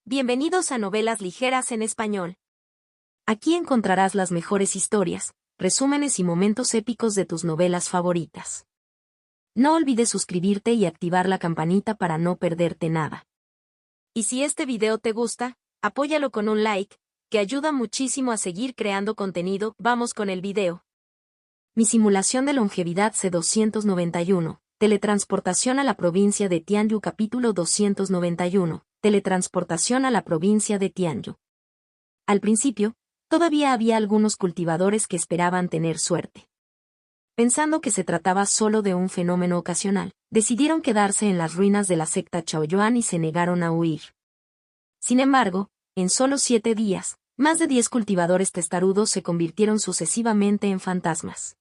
Bienvenidos a Novelas Ligeras en Español. Aquí encontrarás las mejores historias, resúmenes y momentos épicos de tus novelas favoritas. No olvides suscribirte y activar la campanita para no perderte nada. Y si este video te gusta, apóyalo con un like, que ayuda muchísimo a seguir creando contenido. Vamos con el video. Mi simulación de longevidad C291, teletransportación a la provincia de Tianyu. Capítulo 291, teletransportación a la provincia de Tianyu. Al principio, todavía había algunos cultivadores que esperaban tener suerte. Pensando que se trataba solo de un fenómeno ocasional, decidieron quedarse en las ruinas de la secta Chaoyuan y se negaron a huir. Sin embargo, en solo 7 días, más de 10 cultivadores testarudos se convirtieron sucesivamente en fantasmas.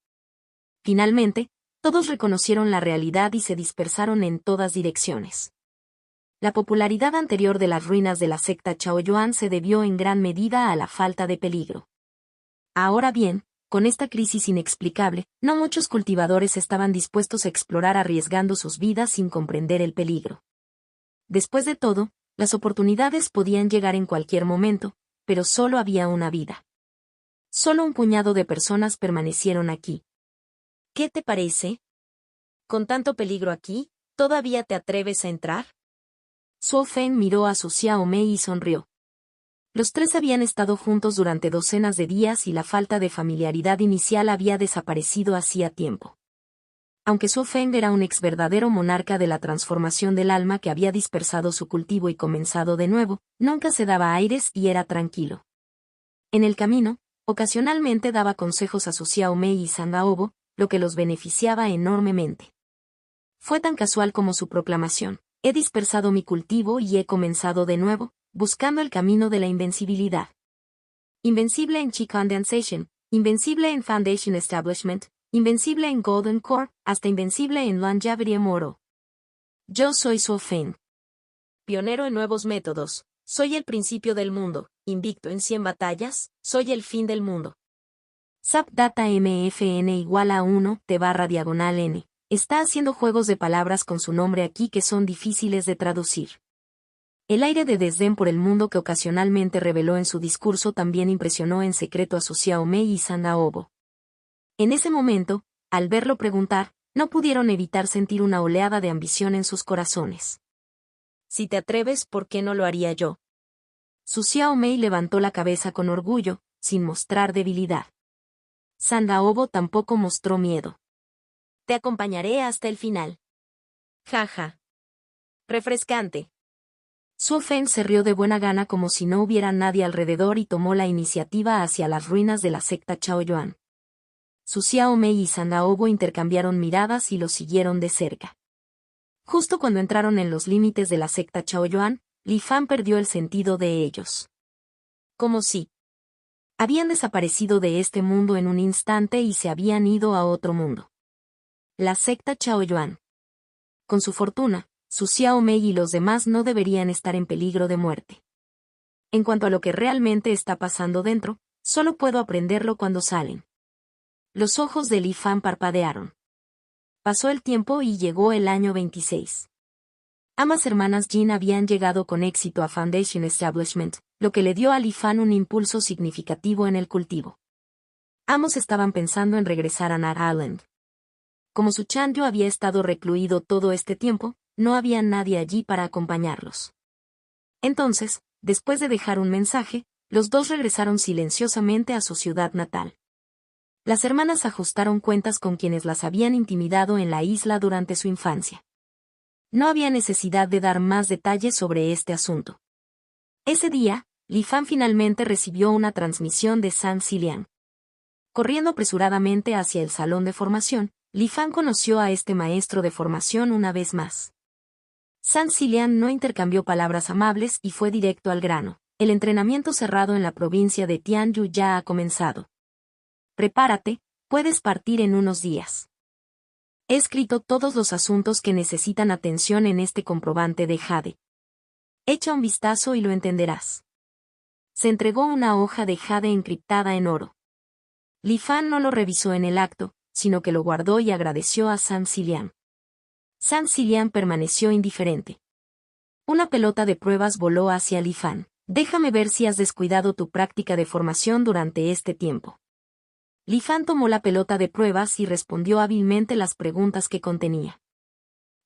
Finalmente, todos reconocieron la realidad y se dispersaron en todas direcciones. La popularidad anterior de las ruinas de la secta Chaoyuan se debió en gran medida a la falta de peligro. Ahora bien, con esta crisis inexplicable, no muchos cultivadores estaban dispuestos a explorar arriesgando sus vidas sin comprender el peligro. Después de todo, las oportunidades podían llegar en cualquier momento, pero solo había una vida. Solo un puñado de personas permanecieron aquí. ¿Qué te parece? ¿Con tanto peligro aquí, todavía te atreves a entrar? Suo Feng miró a su Xiao Mei y sonrió. Los tres habían estado juntos durante docenas de días y la falta de familiaridad inicial había desaparecido hacía tiempo. Aunque Suo Feng era un ex verdadero monarca de la transformación del alma que había dispersado su cultivo y comenzado de nuevo, nunca se daba aires y era tranquilo. En el camino, ocasionalmente daba consejos a su Xiao Mei y Sandaobo, lo que los beneficiaba enormemente. Fue tan casual como su proclamación: he dispersado mi cultivo y he comenzado de nuevo, buscando el camino de la invencibilidad. Invencible en Chi Condensation, invencible en Foundation Establishment, invencible en Golden Core, hasta invencible en Longevity Moro. Yo soy Suo Feng. Pionero en nuevos métodos, soy el principio del mundo, invicto en 100 batallas, soy el fin del mundo. SAP Data MFN igual a 1 T/n. Está haciendo juegos de palabras con su nombre aquí que son difíciles de traducir. El aire de desdén por el mundo que ocasionalmente reveló en su discurso también impresionó en secreto a su Xiao Mei y Sandaobo. En ese momento, al verlo preguntar, no pudieron evitar sentir una oleada de ambición en sus corazones. Si te atreves, ¿por qué no lo haría yo? Su Xiao Mei levantó la cabeza con orgullo, sin mostrar debilidad. Sandaobo tampoco mostró miedo. Te acompañaré hasta el final. Jaja. Refrescante. Suo Feng se rió de buena gana como si no hubiera nadie alrededor y tomó la iniciativa hacia las ruinas de la secta Chaoyuan. Su Xiao Mei y Sandaobo intercambiaron miradas y lo siguieron de cerca. Justo cuando entraron en los límites de la secta Chaoyuan, Li Fan perdió el sentido de ellos. Como si habían desaparecido de este mundo en un instante y se habían ido a otro mundo. La secta Chaoyuan. Con su fortuna, su Xiao Mei y los demás no deberían estar en peligro de muerte. En cuanto a lo que realmente está pasando dentro, solo puedo aprenderlo cuando salen. Los ojos de Li Fan parpadearon. Pasó el tiempo y llegó el año 26. Ambas hermanas Jin habían llegado con éxito a Foundation Establishment, lo que le dio a Li Fan un impulso significativo en el cultivo. Ambos estaban pensando en regresar a Nat Island. Como su Chanyu había estado recluido todo este tiempo, no había nadie allí para acompañarlos. Entonces, después de dejar un mensaje, los dos regresaron silenciosamente a su ciudad natal. Las hermanas ajustaron cuentas con quienes las habían intimidado en la isla durante su infancia. No había necesidad de dar más detalles sobre este asunto. Ese día, Li Fan finalmente recibió una transmisión de San Xiliang. Corriendo apresuradamente hacia el salón de formación, Li Fan conoció a este maestro de formación una vez más. San Xiliang no intercambió palabras amables y fue directo al grano. El entrenamiento cerrado en la provincia de Tianyu ya ha comenzado. Prepárate, puedes partir en unos días. He escrito todos los asuntos que necesitan atención en este comprobante de jade. Echa un vistazo y lo entenderás. Se entregó una hoja de jade encriptada en oro. Li Fan no lo revisó en el acto, sino que lo guardó y agradeció a San Xiliang. San Xiliang permaneció indiferente. Una pelota de pruebas voló hacia Li Fan. Déjame ver si has descuidado tu práctica de formación durante este tiempo. Li Fan tomó la pelota de pruebas y respondió hábilmente las preguntas que contenía.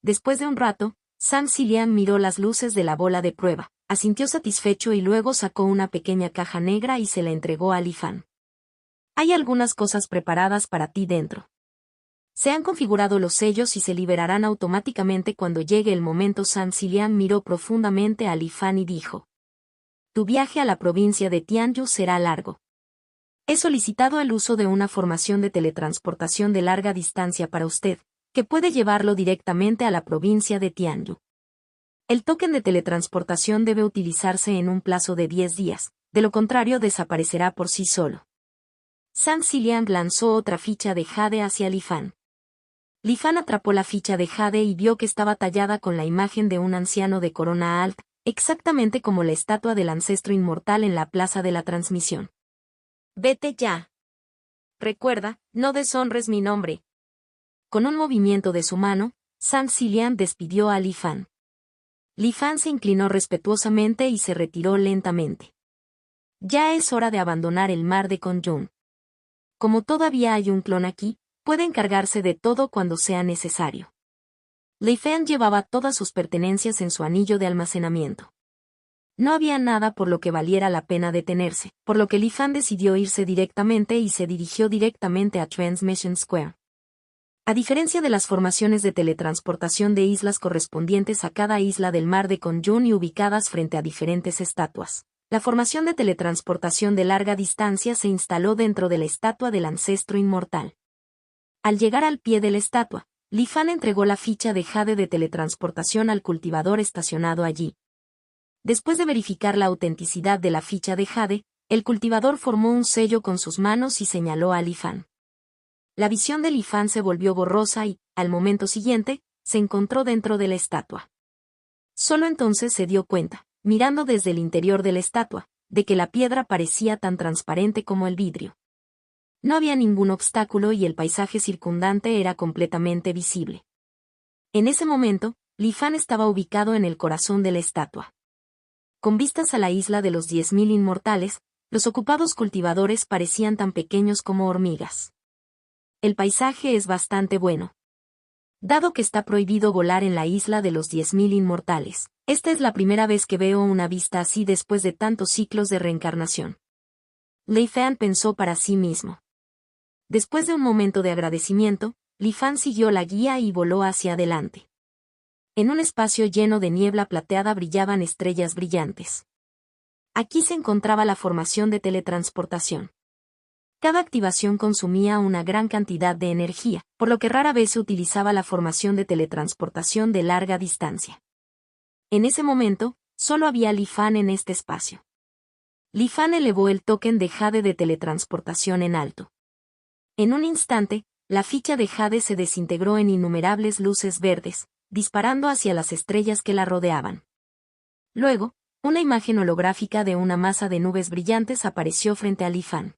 Después de un rato, Zhang Ziliang miró las luces de la bola de prueba, asintió satisfecho y luego sacó una pequeña caja negra y se la entregó a Li Fan. Hay algunas cosas preparadas para ti dentro. Se han configurado los sellos y se liberarán automáticamente cuando llegue el momento. Zhang Ziliang miró profundamente a Li Fan y dijo: Tu viaje a la provincia de Tianyu será largo. He solicitado el uso de una formación de teletransportación de larga distancia para usted, que puede llevarlo directamente a la provincia de Tianyu. El token de teletransportación debe utilizarse en un plazo de 10 días, de lo contrario desaparecerá por sí solo. Zhang Ziliang lanzó otra ficha de jade hacia Li Fan. Li Fan atrapó la ficha de jade y vio que estaba tallada con la imagen de un anciano de corona alta, exactamente como la estatua del ancestro inmortal en la plaza de la transmisión. Vete ya. Recuerda, no deshonres mi nombre. Con un movimiento de su mano, Zhang Ziliang despidió a Li Fan. Li Fan se inclinó respetuosamente y se retiró lentamente. Ya es hora de abandonar el mar de Kunlun. Como todavía hay un clon aquí, puede encargarse de todo cuando sea necesario. Li Fan llevaba todas sus pertenencias en su anillo de almacenamiento. No había nada por lo que valiera la pena detenerse, por lo que Li Fan decidió irse directamente y se dirigió directamente a Transmission Square. A diferencia de las formaciones de teletransportación de islas correspondientes a cada isla del mar de Kunlun y ubicadas frente a diferentes estatuas, la formación de teletransportación de larga distancia se instaló dentro de la estatua del ancestro inmortal. Al llegar al pie de la estatua, Li Fan entregó la ficha de jade de teletransportación al cultivador estacionado allí. Después de verificar la autenticidad de la ficha de jade, el cultivador formó un sello con sus manos y señaló a Li Fan. La visión de Li Fan se volvió borrosa y, al momento siguiente, se encontró dentro de la estatua. Solo entonces se dio cuenta, mirando desde el interior de la estatua, de que la piedra parecía tan transparente como el vidrio. No había ningún obstáculo y el paisaje circundante era completamente visible. En ese momento, Li Fan estaba ubicado en el corazón de la estatua. Con vistas a la isla de los 10.000 inmortales, los ocupados cultivadores parecían tan pequeños como hormigas. El paisaje es bastante bueno. Dado que está prohibido volar en la isla de los 10.000 inmortales, esta es la primera vez que veo una vista así después de tantos ciclos de reencarnación. Li Fan pensó para sí mismo. Después de un momento de agradecimiento, Li Fan siguió la guía y voló hacia adelante. En un espacio lleno de niebla plateada brillaban estrellas brillantes. Aquí se encontraba la formación de teletransportación. Cada activación consumía una gran cantidad de energía, por lo que rara vez se utilizaba la formación de teletransportación de larga distancia. En ese momento, solo había Li Fan en este espacio. Li Fan elevó el token de jade de teletransportación en alto. En un instante, la ficha de jade se desintegró en innumerables luces verdes, disparando hacia las estrellas que la rodeaban. Luego, una imagen holográfica de una masa de nubes brillantes apareció frente a Li Fan.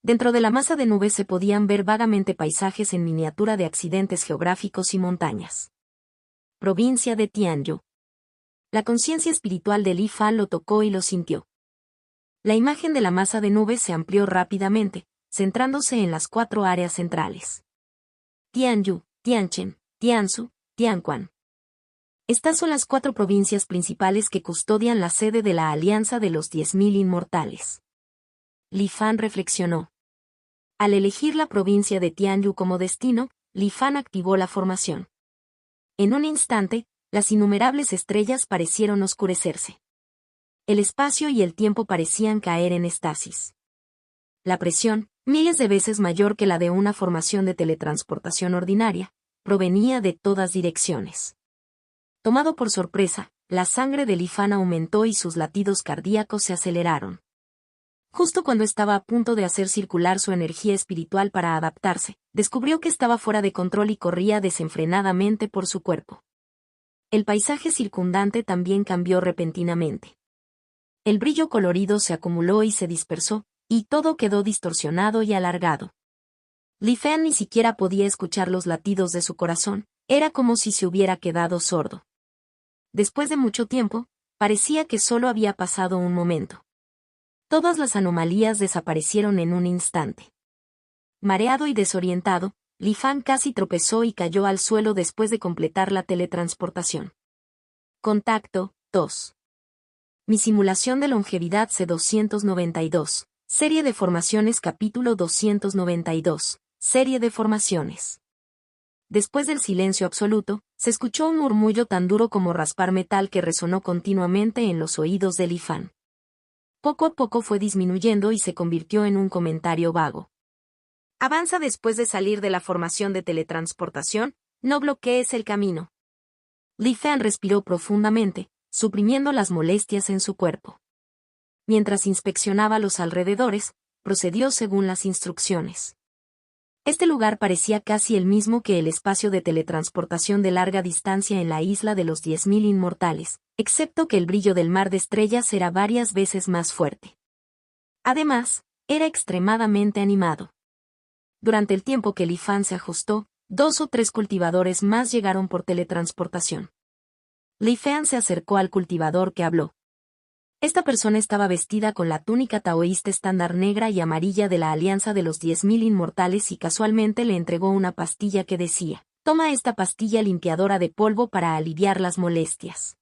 Dentro de la masa de nubes se podían ver vagamente paisajes en miniatura de accidentes geográficos y montañas. Provincia de Tianyu. La conciencia espiritual de Li Fan lo tocó y lo sintió. La imagen de la masa de nubes se amplió rápidamente, centrándose en las 4 áreas centrales. Tianyu, Tianchen, Tianzhu, Tianquan. Estas son las 4 provincias principales que custodian la sede de la Alianza de los 10.000 Inmortales. Li Fan reflexionó. Al elegir la provincia de Tianyu como destino, Li Fan activó la formación. En un instante, las innumerables estrellas parecieron oscurecerse. El espacio y el tiempo parecían caer en estasis. La presión, miles de veces mayor que la de una formación de teletransportación ordinaria, provenía de todas direcciones. Tomado por sorpresa, la sangre de Li Fan aumentó y sus latidos cardíacos se aceleraron. Justo cuando estaba a punto de hacer circular su energía espiritual para adaptarse, descubrió que estaba fuera de control y corría desenfrenadamente por su cuerpo. El paisaje circundante también cambió repentinamente. El brillo colorido se acumuló y se dispersó, y todo quedó distorsionado y alargado. Li Fan ni siquiera podía escuchar los latidos de su corazón, era como si se hubiera quedado sordo. Después de mucho tiempo, parecía que solo había pasado un momento. Todas las anomalías desaparecieron en un instante. Mareado y desorientado, Li Fan casi tropezó y cayó al suelo después de completar la teletransportación. Contacto 2. Mi simulación de longevidad C292. Serie de formaciones capítulo 292. Serie de formaciones. Después del silencio absoluto, se escuchó un murmullo tan duro como raspar metal que resonó continuamente en los oídos de Li Fan. Poco a poco fue disminuyendo y se convirtió en un comentario vago. Avanza después de salir de la formación de teletransportación, no bloquees el camino. Li Fan respiró profundamente, suprimiendo las molestias en su cuerpo. Mientras inspeccionaba los alrededores, procedió según las instrucciones. Este lugar parecía casi el mismo que el espacio de teletransportación de larga distancia en la isla de los 10.000 inmortales, excepto que el brillo del mar de estrellas era varias veces más fuerte. Además, era extremadamente animado. Durante el tiempo que Li Fan se ajustó, 2 o 3 cultivadores más llegaron por teletransportación. Li Fan se acercó al cultivador que habló. Esta persona estaba vestida con la túnica taoísta estándar negra y amarilla de la Alianza de los 10.000 Inmortales y casualmente le entregó una pastilla que decía: toma esta pastilla limpiadora de polvo para aliviar las molestias.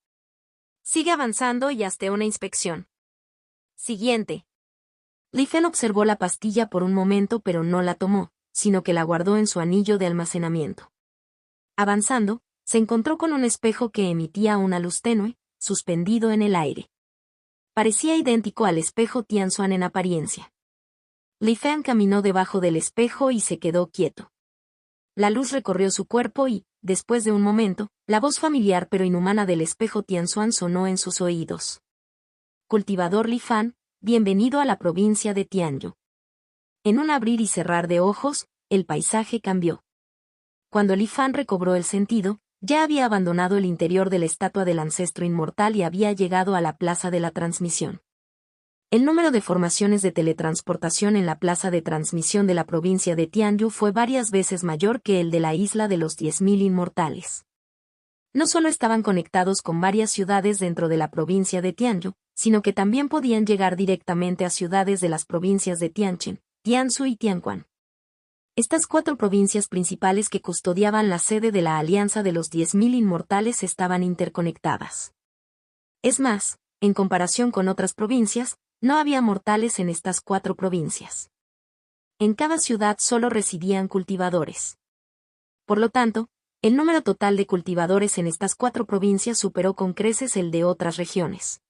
Sigue avanzando y hazte una inspección. Siguiente. Li Fan observó la pastilla por un momento pero no la tomó, sino que la guardó en su anillo de almacenamiento. Avanzando, se encontró con un espejo que emitía una luz tenue, suspendido en el aire. Parecía idéntico al espejo Tianzuan en apariencia. Li Fan caminó debajo del espejo y se quedó quieto. La luz recorrió su cuerpo y, después de un momento, la voz familiar pero inhumana del espejo Tianzuan sonó en sus oídos. Cultivador Li Fan, bienvenido a la provincia de Tianyu. En un abrir y cerrar de ojos, el paisaje cambió. Cuando Li Fan recobró el sentido, ya había abandonado el interior de la estatua del ancestro inmortal y había llegado a la plaza de la transmisión. El número de formaciones de teletransportación en la plaza de transmisión de la provincia de Tianyu fue varias veces mayor que el de la isla de los 10.000 inmortales. No solo estaban conectados con varias ciudades dentro de la provincia de Tianyu, sino que también podían llegar directamente a ciudades de las provincias de Tianjin, Tianzhu y Tianquan. Estas 4 provincias principales que custodiaban la sede de la Alianza de los 10.000 Inmortales estaban interconectadas. Es más, en comparación con otras provincias, no había mortales en estas 4 provincias. En cada ciudad solo residían cultivadores. Por lo tanto, el número total de cultivadores en estas 4 provincias superó con creces el de otras regiones.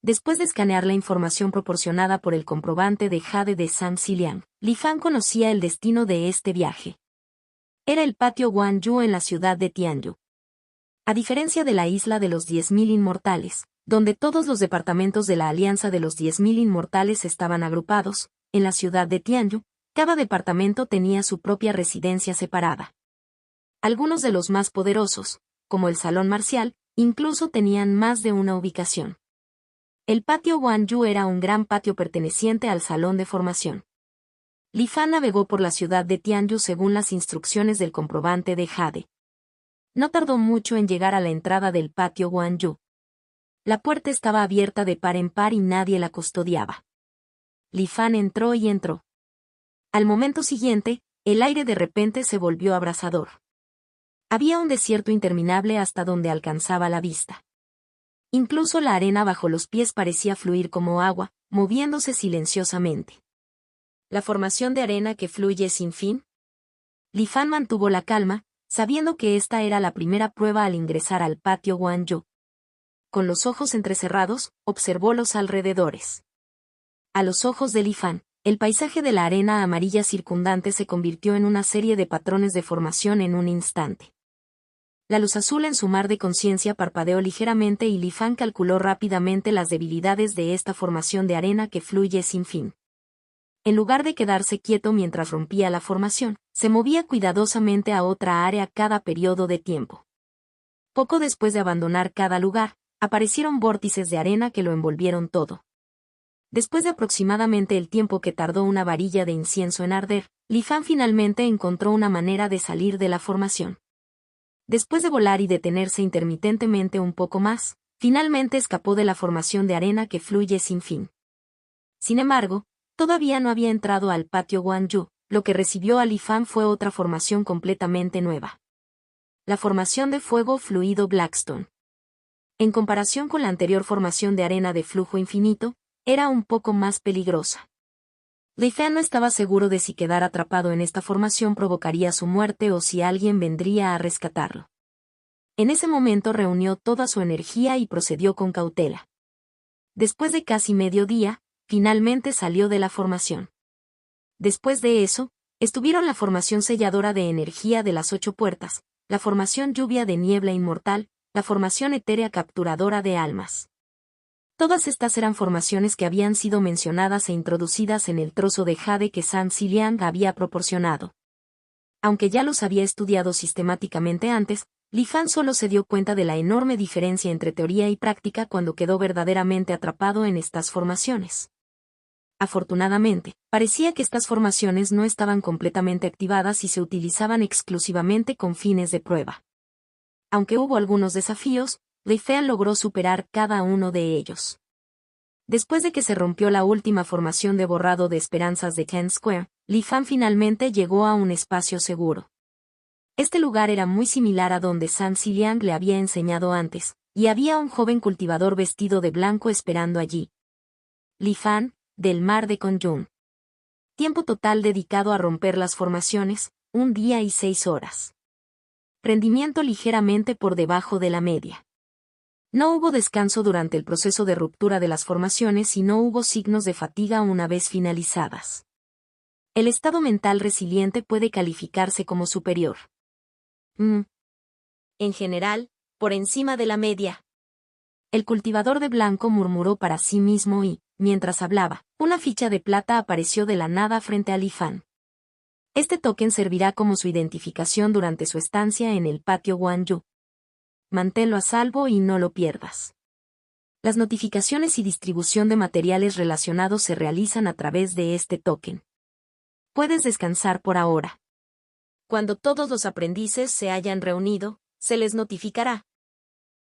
Después de escanear la información proporcionada por el comprobante de Jade de San Xiliang, Li Fan conocía el destino de este viaje. Era el patio Guanyu en la ciudad de Tianyu. A diferencia de la isla de los 10.000 Inmortales, donde todos los departamentos de la Alianza de los 10.000 Inmortales estaban agrupados, en la ciudad de Tianyu, cada departamento tenía su propia residencia separada. Algunos de los más poderosos, como el Salón Marcial, incluso tenían más de una ubicación. El patio Guanyu era un gran patio perteneciente al salón de formación. Li Fan navegó por la ciudad de Tianyu según las instrucciones del comprobante de Jade. No tardó mucho en llegar a la entrada del patio Guanyu. La puerta estaba abierta de par en par y nadie la custodiaba. Li Fan entró y entró. Al momento siguiente, el aire de repente se volvió abrasador. Había un desierto interminable hasta donde alcanzaba la vista. Incluso la arena bajo los pies parecía fluir como agua, moviéndose silenciosamente. ¿La formación de arena que fluye sin fin? Li Fan mantuvo la calma, sabiendo que esta era la primera prueba al ingresar al patio Guanyu. Con los ojos entrecerrados, observó los alrededores. A los ojos de Li Fan, el paisaje de la arena amarilla circundante se convirtió en una serie de patrones de formación en un instante. La luz azul en su mar de conciencia parpadeó ligeramente y Li Fan calculó rápidamente las debilidades de esta formación de arena que fluye sin fin. En lugar de quedarse quieto mientras rompía la formación, se movía cuidadosamente a otra área cada periodo de tiempo. Poco después de abandonar cada lugar, aparecieron vórtices de arena que lo envolvieron todo. Después de aproximadamente el tiempo que tardó una varilla de incienso en arder, Li Fan finalmente encontró una manera de salir de la formación. Después de volar y detenerse intermitentemente un poco más, finalmente escapó de la formación de arena que fluye sin fin. Sin embargo, todavía no había entrado al patio Guanyu. Lo que recibió a Li Fan fue otra formación completamente nueva. La formación de fuego fluido Blackstone. En comparación con la anterior formación de arena de flujo infinito, era un poco más peligrosa. Li Fan no estaba seguro de si quedar atrapado en esta formación provocaría su muerte o si alguien vendría a rescatarlo. En ese momento reunió toda su energía y procedió con cautela. Después de casi medio día, finalmente salió de la formación. Después de eso, estuvieron la formación selladora de energía de las 8 puertas, la formación lluvia de niebla inmortal, la formación etérea capturadora de almas. Todas estas eran formaciones que habían sido mencionadas e introducidas en el trozo de jade que San Xiliang había proporcionado. Aunque ya los había estudiado sistemáticamente antes, Li Fan solo se dio cuenta de la enorme diferencia entre teoría y práctica cuando quedó verdaderamente atrapado en estas formaciones. Afortunadamente, parecía que estas formaciones no estaban completamente activadas y se utilizaban exclusivamente con fines de prueba. Aunque hubo algunos desafíos, Li Fan logró superar cada uno de ellos. Después de que se rompió la última formación de borrado de esperanzas de Ten Square, Li Fan finalmente llegó a un espacio seguro. Este lugar era muy similar a donde San Xiliang le había enseñado antes, y había un joven cultivador vestido de blanco esperando allí. Li Fan, del mar de Conjun. Tiempo total dedicado a romper las formaciones, 1 día y 6 horas. Rendimiento ligeramente por debajo de la media. No hubo descanso durante el proceso de ruptura de las formaciones y no hubo signos de fatiga una vez finalizadas. El estado mental resiliente puede calificarse como superior. En general, por encima de la media. El cultivador de blanco murmuró para sí mismo y, mientras hablaba, una ficha de plata apareció de la nada frente a Li Fan. Este token servirá como su identificación durante su estancia en el patio Guanyu. Manténlo a salvo y no lo pierdas. Las notificaciones y distribución de materiales relacionados se realizan a través de este token. Puedes descansar por ahora. Cuando todos los aprendices se hayan reunido, se les notificará.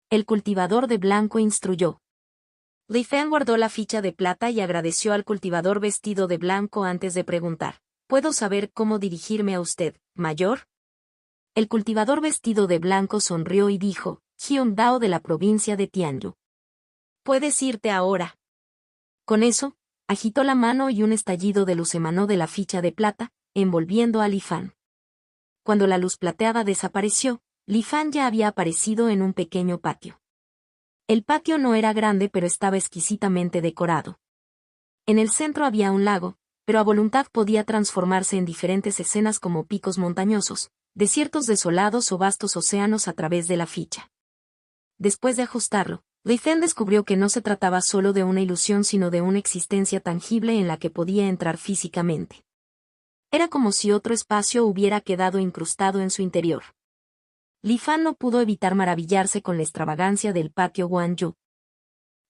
El cultivador de blanco instruyó. Li Fan guardó la ficha de plata y agradeció al cultivador vestido de blanco antes de preguntar: ¿puedo saber cómo dirigirme a usted, mayor? El cultivador vestido de blanco sonrió y dijo: Hyun Dao de la provincia de Tianyu. Puedes irte ahora. Con eso, agitó la mano y un estallido de luz emanó de la ficha de plata, envolviendo a Li Fan. Cuando la luz plateada desapareció, Li Fan ya había aparecido en un pequeño patio. El patio no era grande pero estaba exquisitamente decorado. En el centro había un lago, pero a voluntad podía transformarse en diferentes escenas como picos montañosos, desiertos desolados o vastos océanos a través de la ficha. Después de ajustarlo, Li Fan descubrió que no se trataba solo de una ilusión sino de una existencia tangible en la que podía entrar físicamente. Era como si otro espacio hubiera quedado incrustado en su interior. Li Fan no pudo evitar maravillarse con la extravagancia del patio Guanyu.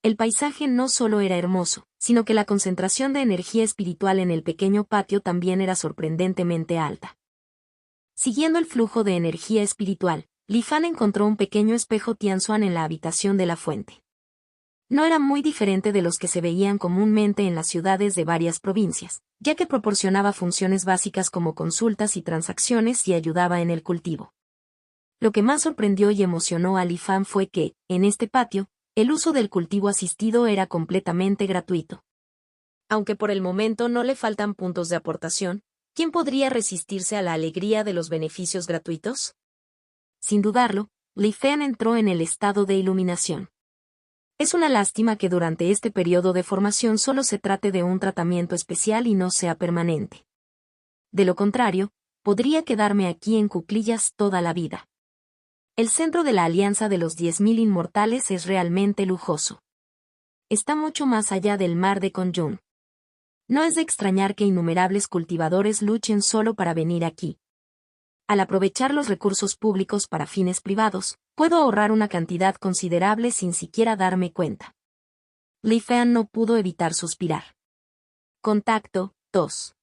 El paisaje no solo era hermoso, sino que la concentración de energía espiritual en el pequeño patio también era sorprendentemente alta. Siguiendo el flujo de energía espiritual, Li Fan encontró un pequeño espejo Tianzuan en la habitación de la fuente. No era muy diferente de los que se veían comúnmente en las ciudades de varias provincias, ya que proporcionaba funciones básicas como consultas y transacciones y ayudaba en el cultivo. Lo que más sorprendió y emocionó a Li Fan fue que, en este patio, el uso del cultivo asistido era completamente gratuito. Aunque por el momento no le faltan puntos de aportación, ¿quién podría resistirse a la alegría de los beneficios gratuitos? Sin dudarlo, Li Fan entró en el estado de iluminación. Es una lástima que durante este periodo de formación solo se trate de un tratamiento especial y no sea permanente. De lo contrario, podría quedarme aquí en cuclillas toda la vida. El centro de la Alianza de los 10.000 Inmortales es realmente lujoso. Está mucho más allá del mar de Conjun. No es de extrañar que innumerables cultivadores luchen solo para venir aquí. Al aprovechar los recursos públicos para fines privados, puedo ahorrar una cantidad considerable sin siquiera darme cuenta. Li Fan no pudo evitar suspirar. Contacto, 2.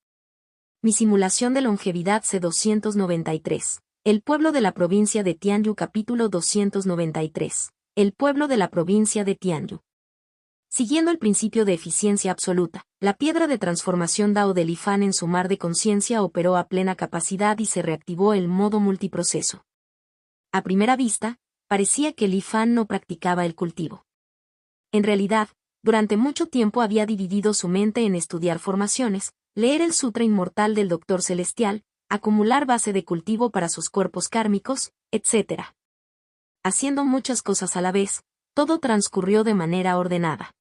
Mi simulación de longevidad C293. El pueblo de la provincia de Tianyu capítulo 293. El pueblo de la provincia de Tianyu. Siguiendo el principio de eficiencia absoluta, la piedra de transformación Dao de Li Fan en su mar de conciencia operó a plena capacidad y se reactivó el modo multiproceso. A primera vista, parecía que Li Fan no practicaba el cultivo. En realidad, durante mucho tiempo había dividido su mente en estudiar formaciones, leer el Sutra Inmortal del Doctor Celestial, acumular base de cultivo para sus cuerpos kármicos, etc. Haciendo muchas cosas a la vez, todo transcurrió de manera ordenada.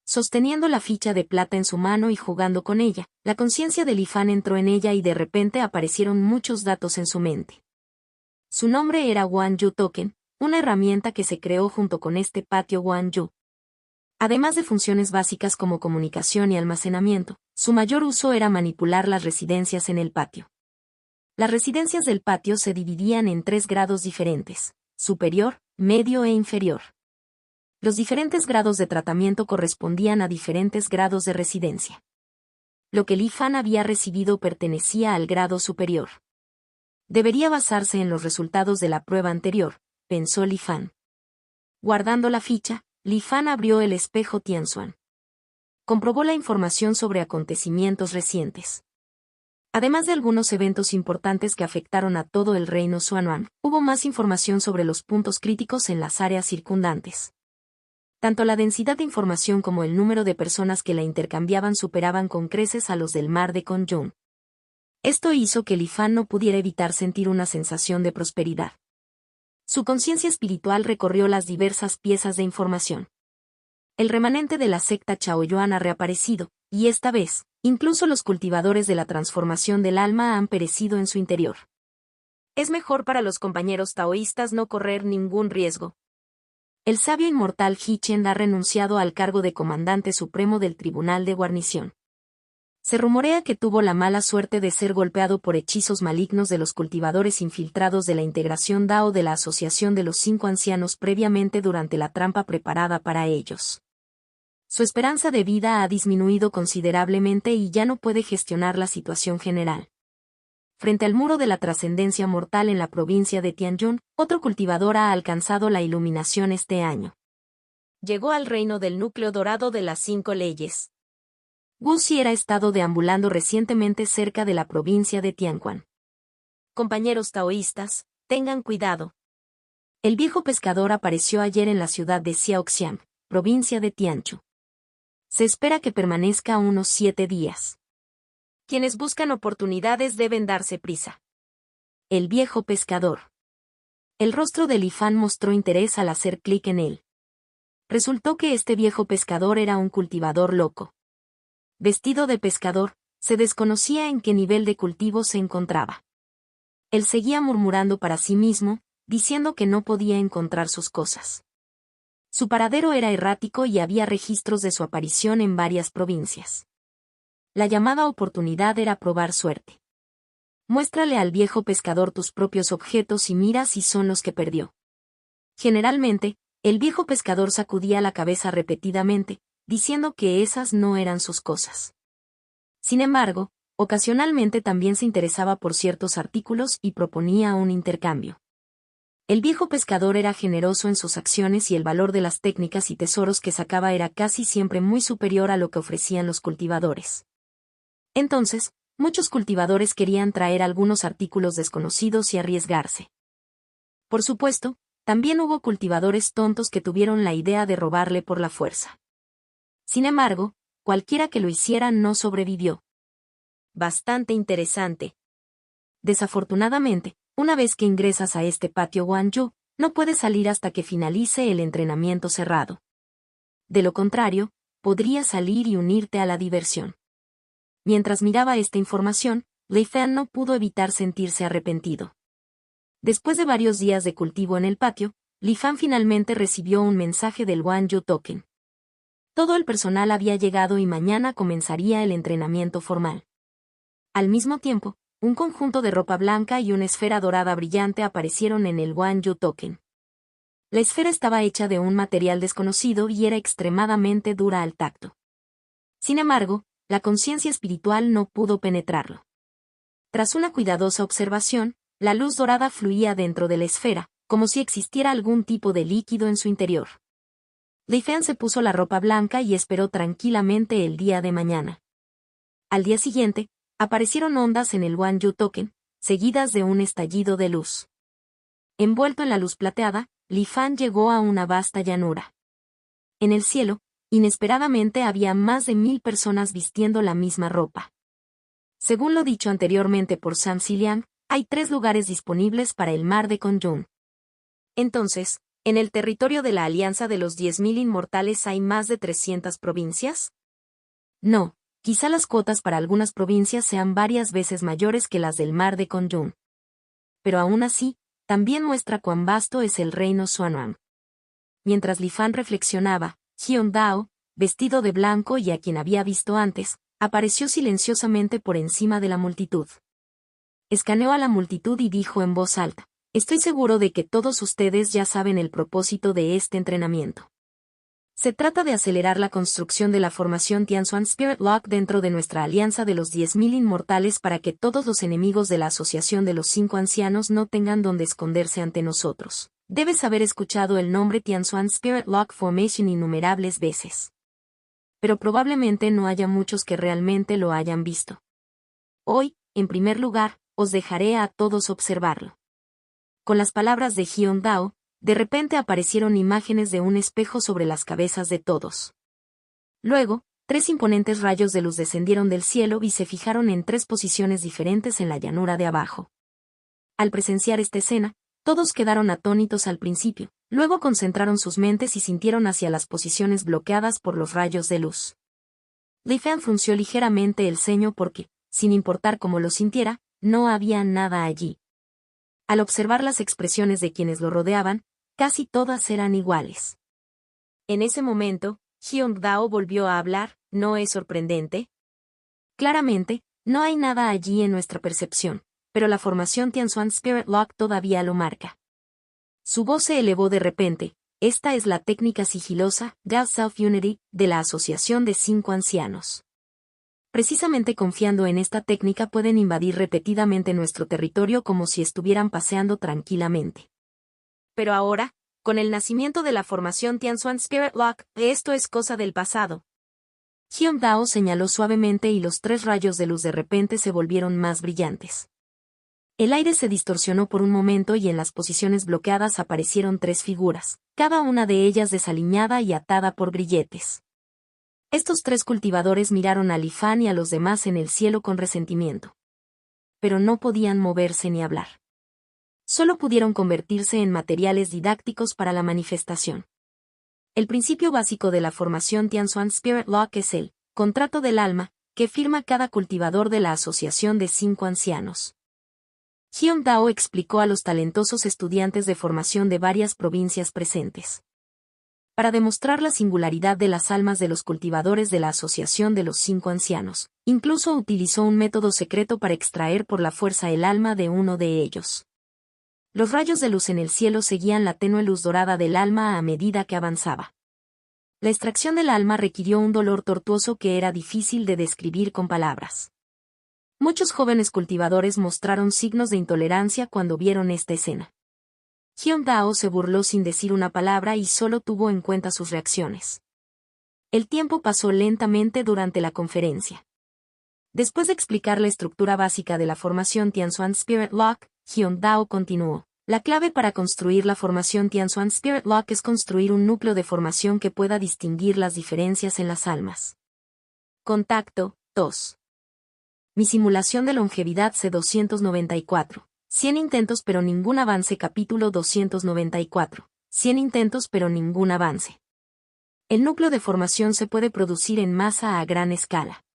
Sosteniendo la ficha de plata en su mano y jugando con ella, la conciencia de Li Fan entró en ella y de repente aparecieron muchos datos en su mente. Su nombre era Wan Yu Token, una herramienta que se creó junto con este patio Wan Yu. Además de funciones básicas como comunicación y almacenamiento, su mayor uso era manipular las residencias en el patio. Las residencias del patio se dividían en 3 grados diferentes: superior, medio e inferior. Los diferentes grados de tratamiento correspondían a diferentes grados de residencia. Lo que Li Fan había recibido pertenecía al grado superior. Debería basarse en los resultados de la prueba anterior, pensó Li Fan. Guardando la ficha, Li Fan abrió el espejo Tianxuan. Comprobó la información sobre acontecimientos recientes. Además de algunos eventos importantes que afectaron a todo el reino Xuanhuan, hubo más información sobre los puntos críticos en las áreas circundantes. Tanto la densidad de información como el número de personas que la intercambiaban superaban con creces a los del mar de Kongyun. Esto hizo que Li Fan no pudiera evitar sentir una sensación de prosperidad. Su conciencia espiritual recorrió las diversas piezas de información. El remanente de la secta Chaoyuan ha reaparecido, y esta vez, incluso los cultivadores de la transformación del alma han perecido en su interior. Es mejor para los compañeros taoístas no correr ningún riesgo. El sabio inmortal He Chen ha renunciado al cargo de comandante supremo del Tribunal de Guarnición. Se rumorea que tuvo la mala suerte de ser golpeado por hechizos malignos de los cultivadores infiltrados de la integración Dao de la Asociación de los 5 Ancianos previamente durante la trampa preparada para ellos. Su esperanza de vida ha disminuido considerablemente y ya no puede gestionar la situación general. Frente al muro de la trascendencia mortal en la provincia de Tianyun, otro cultivador ha alcanzado la iluminación este año. Llegó al reino del núcleo dorado de las 5 leyes. Wu Xi ha estado deambulando recientemente cerca de la provincia de Tianquan. Compañeros taoístas, tengan cuidado. El viejo pescador apareció ayer en la ciudad de Xiaoxiang, provincia de Tianchu. Se espera que permanezca unos 7 días. Quienes buscan oportunidades deben darse prisa. El viejo pescador. El rostro de Li Fan mostró interés al hacer clic en él. Resultó que este viejo pescador era un cultivador loco. Vestido de pescador, se desconocía en qué nivel de cultivo se encontraba. Él seguía murmurando para sí mismo, diciendo que no podía encontrar sus cosas. Su paradero era errático y había registros de su aparición en varias provincias. La llamada oportunidad era probar suerte. Muéstrale al viejo pescador tus propios objetos y mira si son los que perdió. Generalmente, el viejo pescador sacudía la cabeza repetidamente, diciendo que esas no eran sus cosas. Sin embargo, ocasionalmente también se interesaba por ciertos artículos y proponía un intercambio. El viejo pescador era generoso en sus acciones y el valor de las técnicas y tesoros que sacaba era casi siempre muy superior a lo que ofrecían los cultivadores. Entonces, muchos cultivadores querían traer algunos artículos desconocidos y arriesgarse. Por supuesto, también hubo cultivadores tontos que tuvieron la idea de robarle por la fuerza. Sin embargo, cualquiera que lo hiciera no sobrevivió. Bastante interesante. Desafortunadamente, una vez que ingresas a este patio Wan Yu, no puedes salir hasta que finalice el entrenamiento cerrado. De lo contrario, podrías salir y unirte a la diversión. Mientras miraba esta información, Li Fan no pudo evitar sentirse arrepentido. Después de varios días de cultivo en el patio, Li Fan finalmente recibió un mensaje del Wan Yu Token. Todo el personal había llegado y mañana comenzaría el entrenamiento formal. Al mismo tiempo, un conjunto de ropa blanca y una esfera dorada brillante aparecieron en el Wan Yu Token. La esfera estaba hecha de un material desconocido y era extremadamente dura al tacto. Sin embargo, la conciencia espiritual no pudo penetrarlo. Tras una cuidadosa observación, la luz dorada fluía dentro de la esfera, como si existiera algún tipo de líquido en su interior. Li Fan se puso la ropa blanca y esperó tranquilamente el día de mañana. Al día siguiente, aparecieron ondas en el Wan Yu Token, seguidas de un estallido de luz. Envuelto en la luz plateada, Li Fan llegó a una vasta llanura. En el cielo, inesperadamente había más de 1000 personas vistiendo la misma ropa. Según lo dicho anteriormente por Sam Liang, hay 3 lugares disponibles para el mar de Kongyun. Entonces, ¿en el territorio de la Alianza de los 10.000 Inmortales hay más de 300 provincias? No, quizá las cuotas para algunas provincias sean varias veces mayores que las del mar de Kongyun. Pero aún así, también muestra cuán vasto es el reino Xuanwang. Mientras Li Fan reflexionaba, Hyun Dao, vestido de blanco y a quien había visto antes, apareció silenciosamente por encima de la multitud. Escaneó a la multitud y dijo en voz alta: estoy seguro de que todos ustedes ya saben el propósito de este entrenamiento. Se trata de acelerar la construcción de la formación Tianxuan Spirit Lock dentro de nuestra alianza de los 10.000 inmortales para que todos los enemigos de la Asociación de los 5 Ancianos no tengan donde esconderse ante nosotros. Debes haber escuchado el nombre Tianxuan Spirit Lock Formation innumerables veces. Pero probablemente no haya muchos que realmente lo hayan visto. Hoy, en primer lugar, os dejaré a todos observarlo. Con las palabras de Hyun Dao, de repente aparecieron imágenes de un espejo sobre las cabezas de todos. Luego, 3 imponentes rayos de luz descendieron del cielo y se fijaron en 3 posiciones diferentes en la llanura de abajo. Al presenciar esta escena, todos quedaron atónitos al principio, luego concentraron sus mentes y sintieron hacia las posiciones bloqueadas por los rayos de luz. Li Fan frunció ligeramente el ceño porque, sin importar cómo lo sintiera, no había nada allí. Al observar las expresiones de quienes lo rodeaban, casi todas eran iguales. En ese momento, Hyun Dao volvió a hablar. ¿No es sorprendente? Claramente, no hay nada allí en nuestra percepción, pero la formación Tianxuan Spirit Lock todavía lo marca. Su voz se elevó de repente. Esta es la técnica sigilosa, God Self Unity, de la Asociación de 5 Ancianos. Precisamente confiando en esta técnica pueden invadir repetidamente nuestro territorio como si estuvieran paseando tranquilamente. Pero ahora, con el nacimiento de la formación Tianxuan Spirit Lock, esto es cosa del pasado. Hyun Dao señaló suavemente y los 3 rayos de luz de repente se volvieron más brillantes. El aire se distorsionó por un momento y en las posiciones bloqueadas aparecieron 3 figuras, cada una de ellas desaliñada y atada por grilletes. Estos 3 cultivadores miraron a Li Fan y a los demás en el cielo con resentimiento. Pero no podían moverse ni hablar. Solo pudieron convertirse en materiales didácticos para la manifestación. El principio básico de la formación Tianxuan Spirit Lock es el contrato del alma, que firma cada cultivador de la Asociación de 5 Ancianos. Hyun Dao explicó a los talentosos estudiantes de formación de varias provincias presentes. Para demostrar la singularidad de las almas de los cultivadores de la Asociación de los 5 Ancianos, incluso utilizó un método secreto para extraer por la fuerza el alma de uno de ellos. Los rayos de luz en el cielo seguían la tenue luz dorada del alma a medida que avanzaba. La extracción del alma requirió un dolor tortuoso que era difícil de describir con palabras. Muchos jóvenes cultivadores mostraron signos de intolerancia cuando vieron esta escena. Hyun Dao se burló sin decir una palabra y solo tuvo en cuenta sus reacciones. El tiempo pasó lentamente durante la conferencia. Después de explicar la estructura básica de la formación Tianxuan Spirit Lock, Hyun Dao continuó. La clave para construir la formación Tianxuan Spirit Lock es construir un núcleo de formación que pueda distinguir las diferencias en las almas. Contacto 2. Mi simulación de longevidad C294. 100 intentos pero ningún avance. Capítulo 294. 100 intentos pero ningún avance. El núcleo de formación se puede producir en masa a gran escala.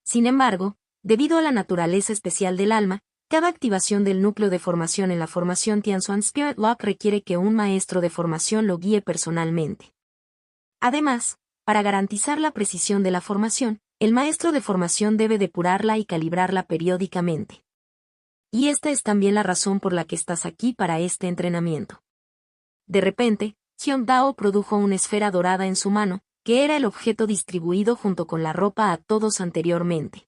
Sin embargo, debido a la naturaleza especial del alma, cada activación del núcleo de formación en la formación Tianxuan Spirit Lock requiere que un maestro de formación lo guíe personalmente. Además, para garantizar la precisión de la formación, el maestro de formación debe depurarla y calibrarla periódicamente. Y esta es también la razón por la que estás aquí para este entrenamiento. De repente, Hyun Dao produjo una esfera dorada en su mano, que era el objeto distribuido junto con la ropa a todos anteriormente.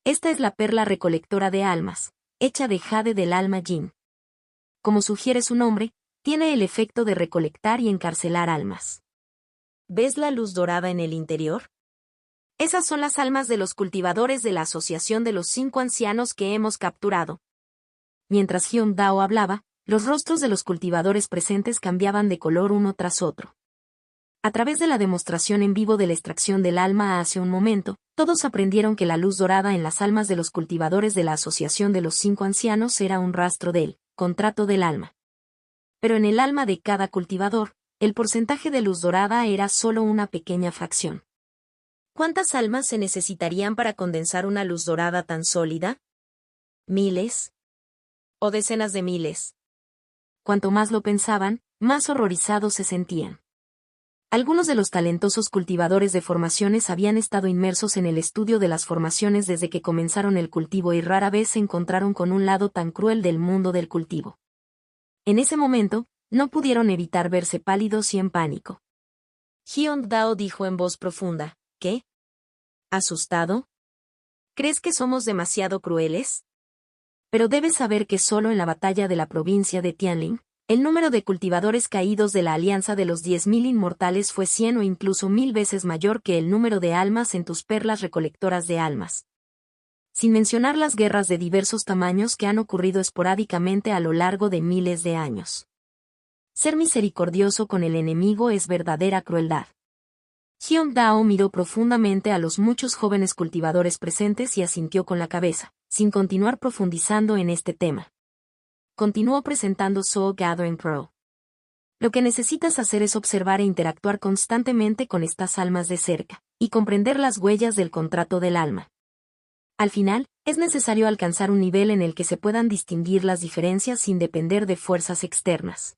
Esta es la perla recolectora de almas, hecha de jade del alma yin. Como sugiere su nombre, tiene el efecto de recolectar y encarcelar almas. ¿Ves la luz dorada en el interior? Esas son las almas de los cultivadores de la Asociación de los 5 Ancianos que hemos capturado. Mientras Hyun Dao hablaba, los rostros de los cultivadores presentes cambiaban de color uno tras otro. A través de la demostración en vivo de la extracción del alma hace un momento, todos aprendieron que la luz dorada en las almas de los cultivadores de la Asociación de los 5 Ancianos era un rastro del contrato del alma. Pero en el alma de cada cultivador, el porcentaje de luz dorada era solo una pequeña fracción. ¿Cuántas almas se necesitarían para condensar una luz dorada tan sólida? ¿Miles? ¿O decenas de miles? Cuanto más lo pensaban, más horrorizados se sentían. Algunos de los talentosos cultivadores de formaciones habían estado inmersos en el estudio de las formaciones desde que comenzaron el cultivo y rara vez se encontraron con un lado tan cruel del mundo del cultivo. En ese momento, no pudieron evitar verse pálidos y en pánico. Hyun Dao dijo en voz profunda, ¿qué? ¿Asustado? ¿Crees que somos demasiado crueles? Pero debes saber que solo en la batalla de la provincia de Tianling, el número de cultivadores caídos de la Alianza de los 10.000 Inmortales fue 100 o incluso 1000 veces mayor que el número de almas en tus perlas recolectoras de almas. Sin mencionar las guerras de diversos tamaños que han ocurrido esporádicamente a lo largo de miles de años. Ser misericordioso con el enemigo es verdadera crueldad. Hyun Dao miró profundamente a los muchos jóvenes cultivadores presentes y asintió con la cabeza, sin continuar profundizando en este tema. Continuó presentando Soul Gathering Pro. Lo que necesitas hacer es observar e interactuar constantemente con estas almas de cerca, y comprender las huellas del contrato del alma. Al final, es necesario alcanzar un nivel en el que se puedan distinguir las diferencias sin depender de fuerzas externas.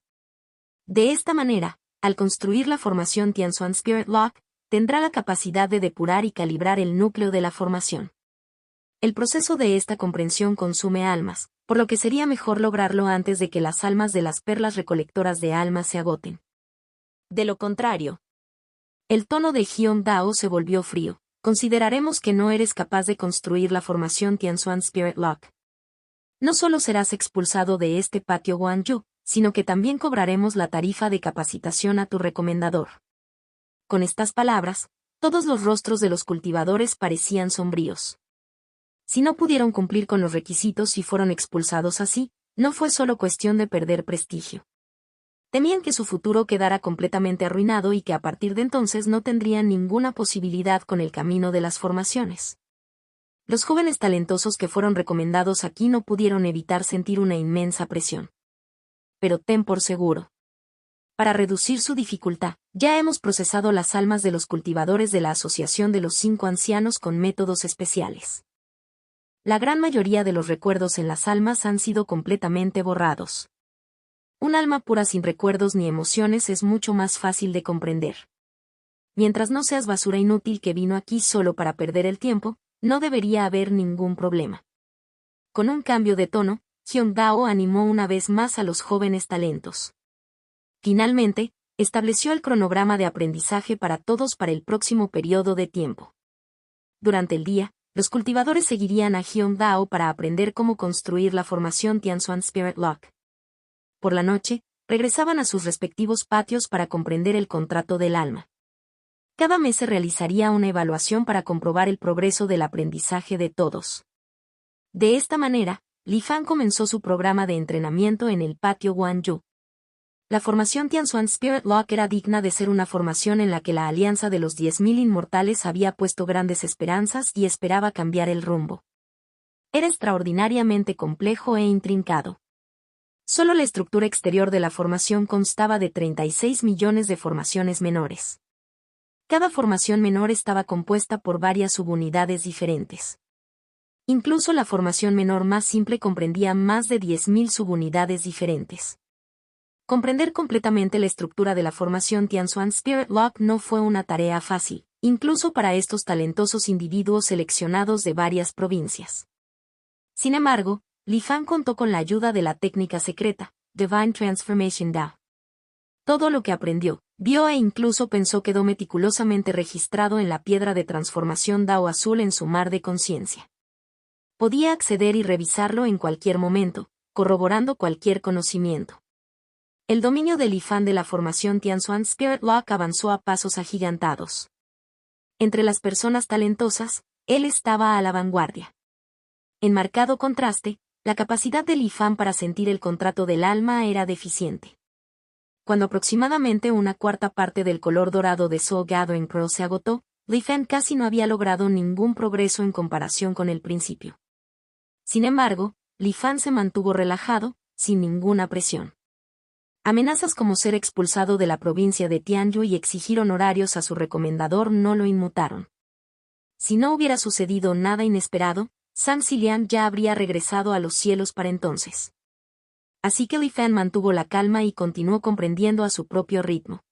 De esta manera, al construir la formación Tianxuan Spirit Lock, tendrá la capacidad de depurar y calibrar el núcleo de la formación. El proceso de esta comprensión consume almas, por lo que sería mejor lograrlo antes de que las almas de las perlas recolectoras de almas se agoten. De lo contrario, el tono de Hyun Dao se volvió frío. Consideraremos que no eres capaz de construir la formación Tianxuan Spirit Lock. No solo serás expulsado de este patio Guanyu, sino que también cobraremos la tarifa de capacitación a tu recomendador. Con estas palabras, todos los rostros de los cultivadores parecían sombríos. Si no pudieron cumplir con los requisitos y fueron expulsados así, no fue solo cuestión de perder prestigio. Temían que su futuro quedara completamente arruinado y que a partir de entonces no tendrían ninguna posibilidad con el camino de las formaciones. Los jóvenes talentosos que fueron recomendados aquí no pudieron evitar sentir una inmensa presión. Pero ten por seguro. Para reducir su dificultad, ya hemos procesado las almas de los cultivadores de la Asociación de los 5 Ancianos con métodos especiales. La gran mayoría de los recuerdos en las almas han sido completamente borrados. Un alma pura sin recuerdos ni emociones es mucho más fácil de comprender. Mientras no seas basura inútil que vino aquí solo para perder el tiempo, no debería haber ningún problema. Con un cambio de tono, Hyun Dao animó una vez más a los jóvenes talentos. Finalmente, estableció el cronograma de aprendizaje para todos para el próximo periodo de tiempo. Durante el día, los cultivadores seguirían a Hyun Dao para aprender cómo construir la formación Tianxuan Spirit Lock. Por la noche, regresaban a sus respectivos patios para comprender el contrato del alma. Cada mes se realizaría una evaluación para comprobar el progreso del aprendizaje de todos. De esta manera, Li Fan comenzó su programa de entrenamiento en el patio Guanyu. La formación Tianxuan Spirit Lock era digna de ser una formación en la que la Alianza de los 10.000 Inmortales había puesto grandes esperanzas y esperaba cambiar el rumbo. Era extraordinariamente complejo e intrincado. Solo la estructura exterior de la formación constaba de 36 millones de formaciones menores. Cada formación menor estaba compuesta por varias subunidades diferentes. Incluso la formación menor más simple comprendía más de 10.000 subunidades diferentes. Comprender completamente la estructura de la formación Tianxuan Spirit Lock no fue una tarea fácil, incluso para estos talentosos individuos seleccionados de varias provincias. Sin embargo, Li Fan contó con la ayuda de la técnica secreta, Divine Transformation Dao. Todo lo que aprendió, vio e incluso pensó quedó meticulosamente registrado en la piedra de transformación Dao azul en su mar de conciencia. Podía acceder y revisarlo en cualquier momento, corroborando cualquier conocimiento. El dominio de Li Fan de la formación Tianxuan Spirit Lock avanzó a pasos agigantados. Entre las personas talentosas, él estaba a la vanguardia. En marcado contraste, la capacidad de Li Fan para sentir el contrato del alma era deficiente. Cuando aproximadamente una cuarta parte del color dorado de Soul Gathering Pearl se agotó, Li Fan casi no había logrado ningún progreso en comparación con el principio. Sin embargo, Li Fan se mantuvo relajado, sin ninguna presión. Amenazas como ser expulsado de la provincia de Tianyu y exigir honorarios a su recomendador no lo inmutaron. Si no hubiera sucedido nada inesperado, Zhang Xiliang ya habría regresado a los cielos para entonces. Así que Li Fan mantuvo la calma y continuó comprendiendo a su propio ritmo.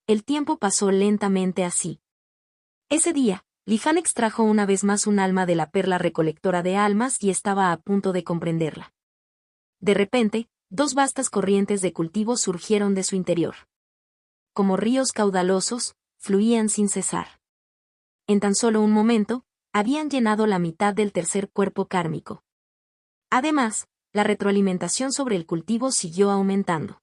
El tiempo pasó lentamente así. Ese día, Li Fan extrajo una vez más un alma de la perla recolectora de almas y estaba a punto de comprenderla. De repente, dos vastas corrientes de cultivo surgieron de su interior. Como ríos caudalosos, fluían sin cesar. En tan solo un momento, habían llenado la mitad del tercer cuerpo kármico. Además, la retroalimentación sobre el cultivo siguió aumentando.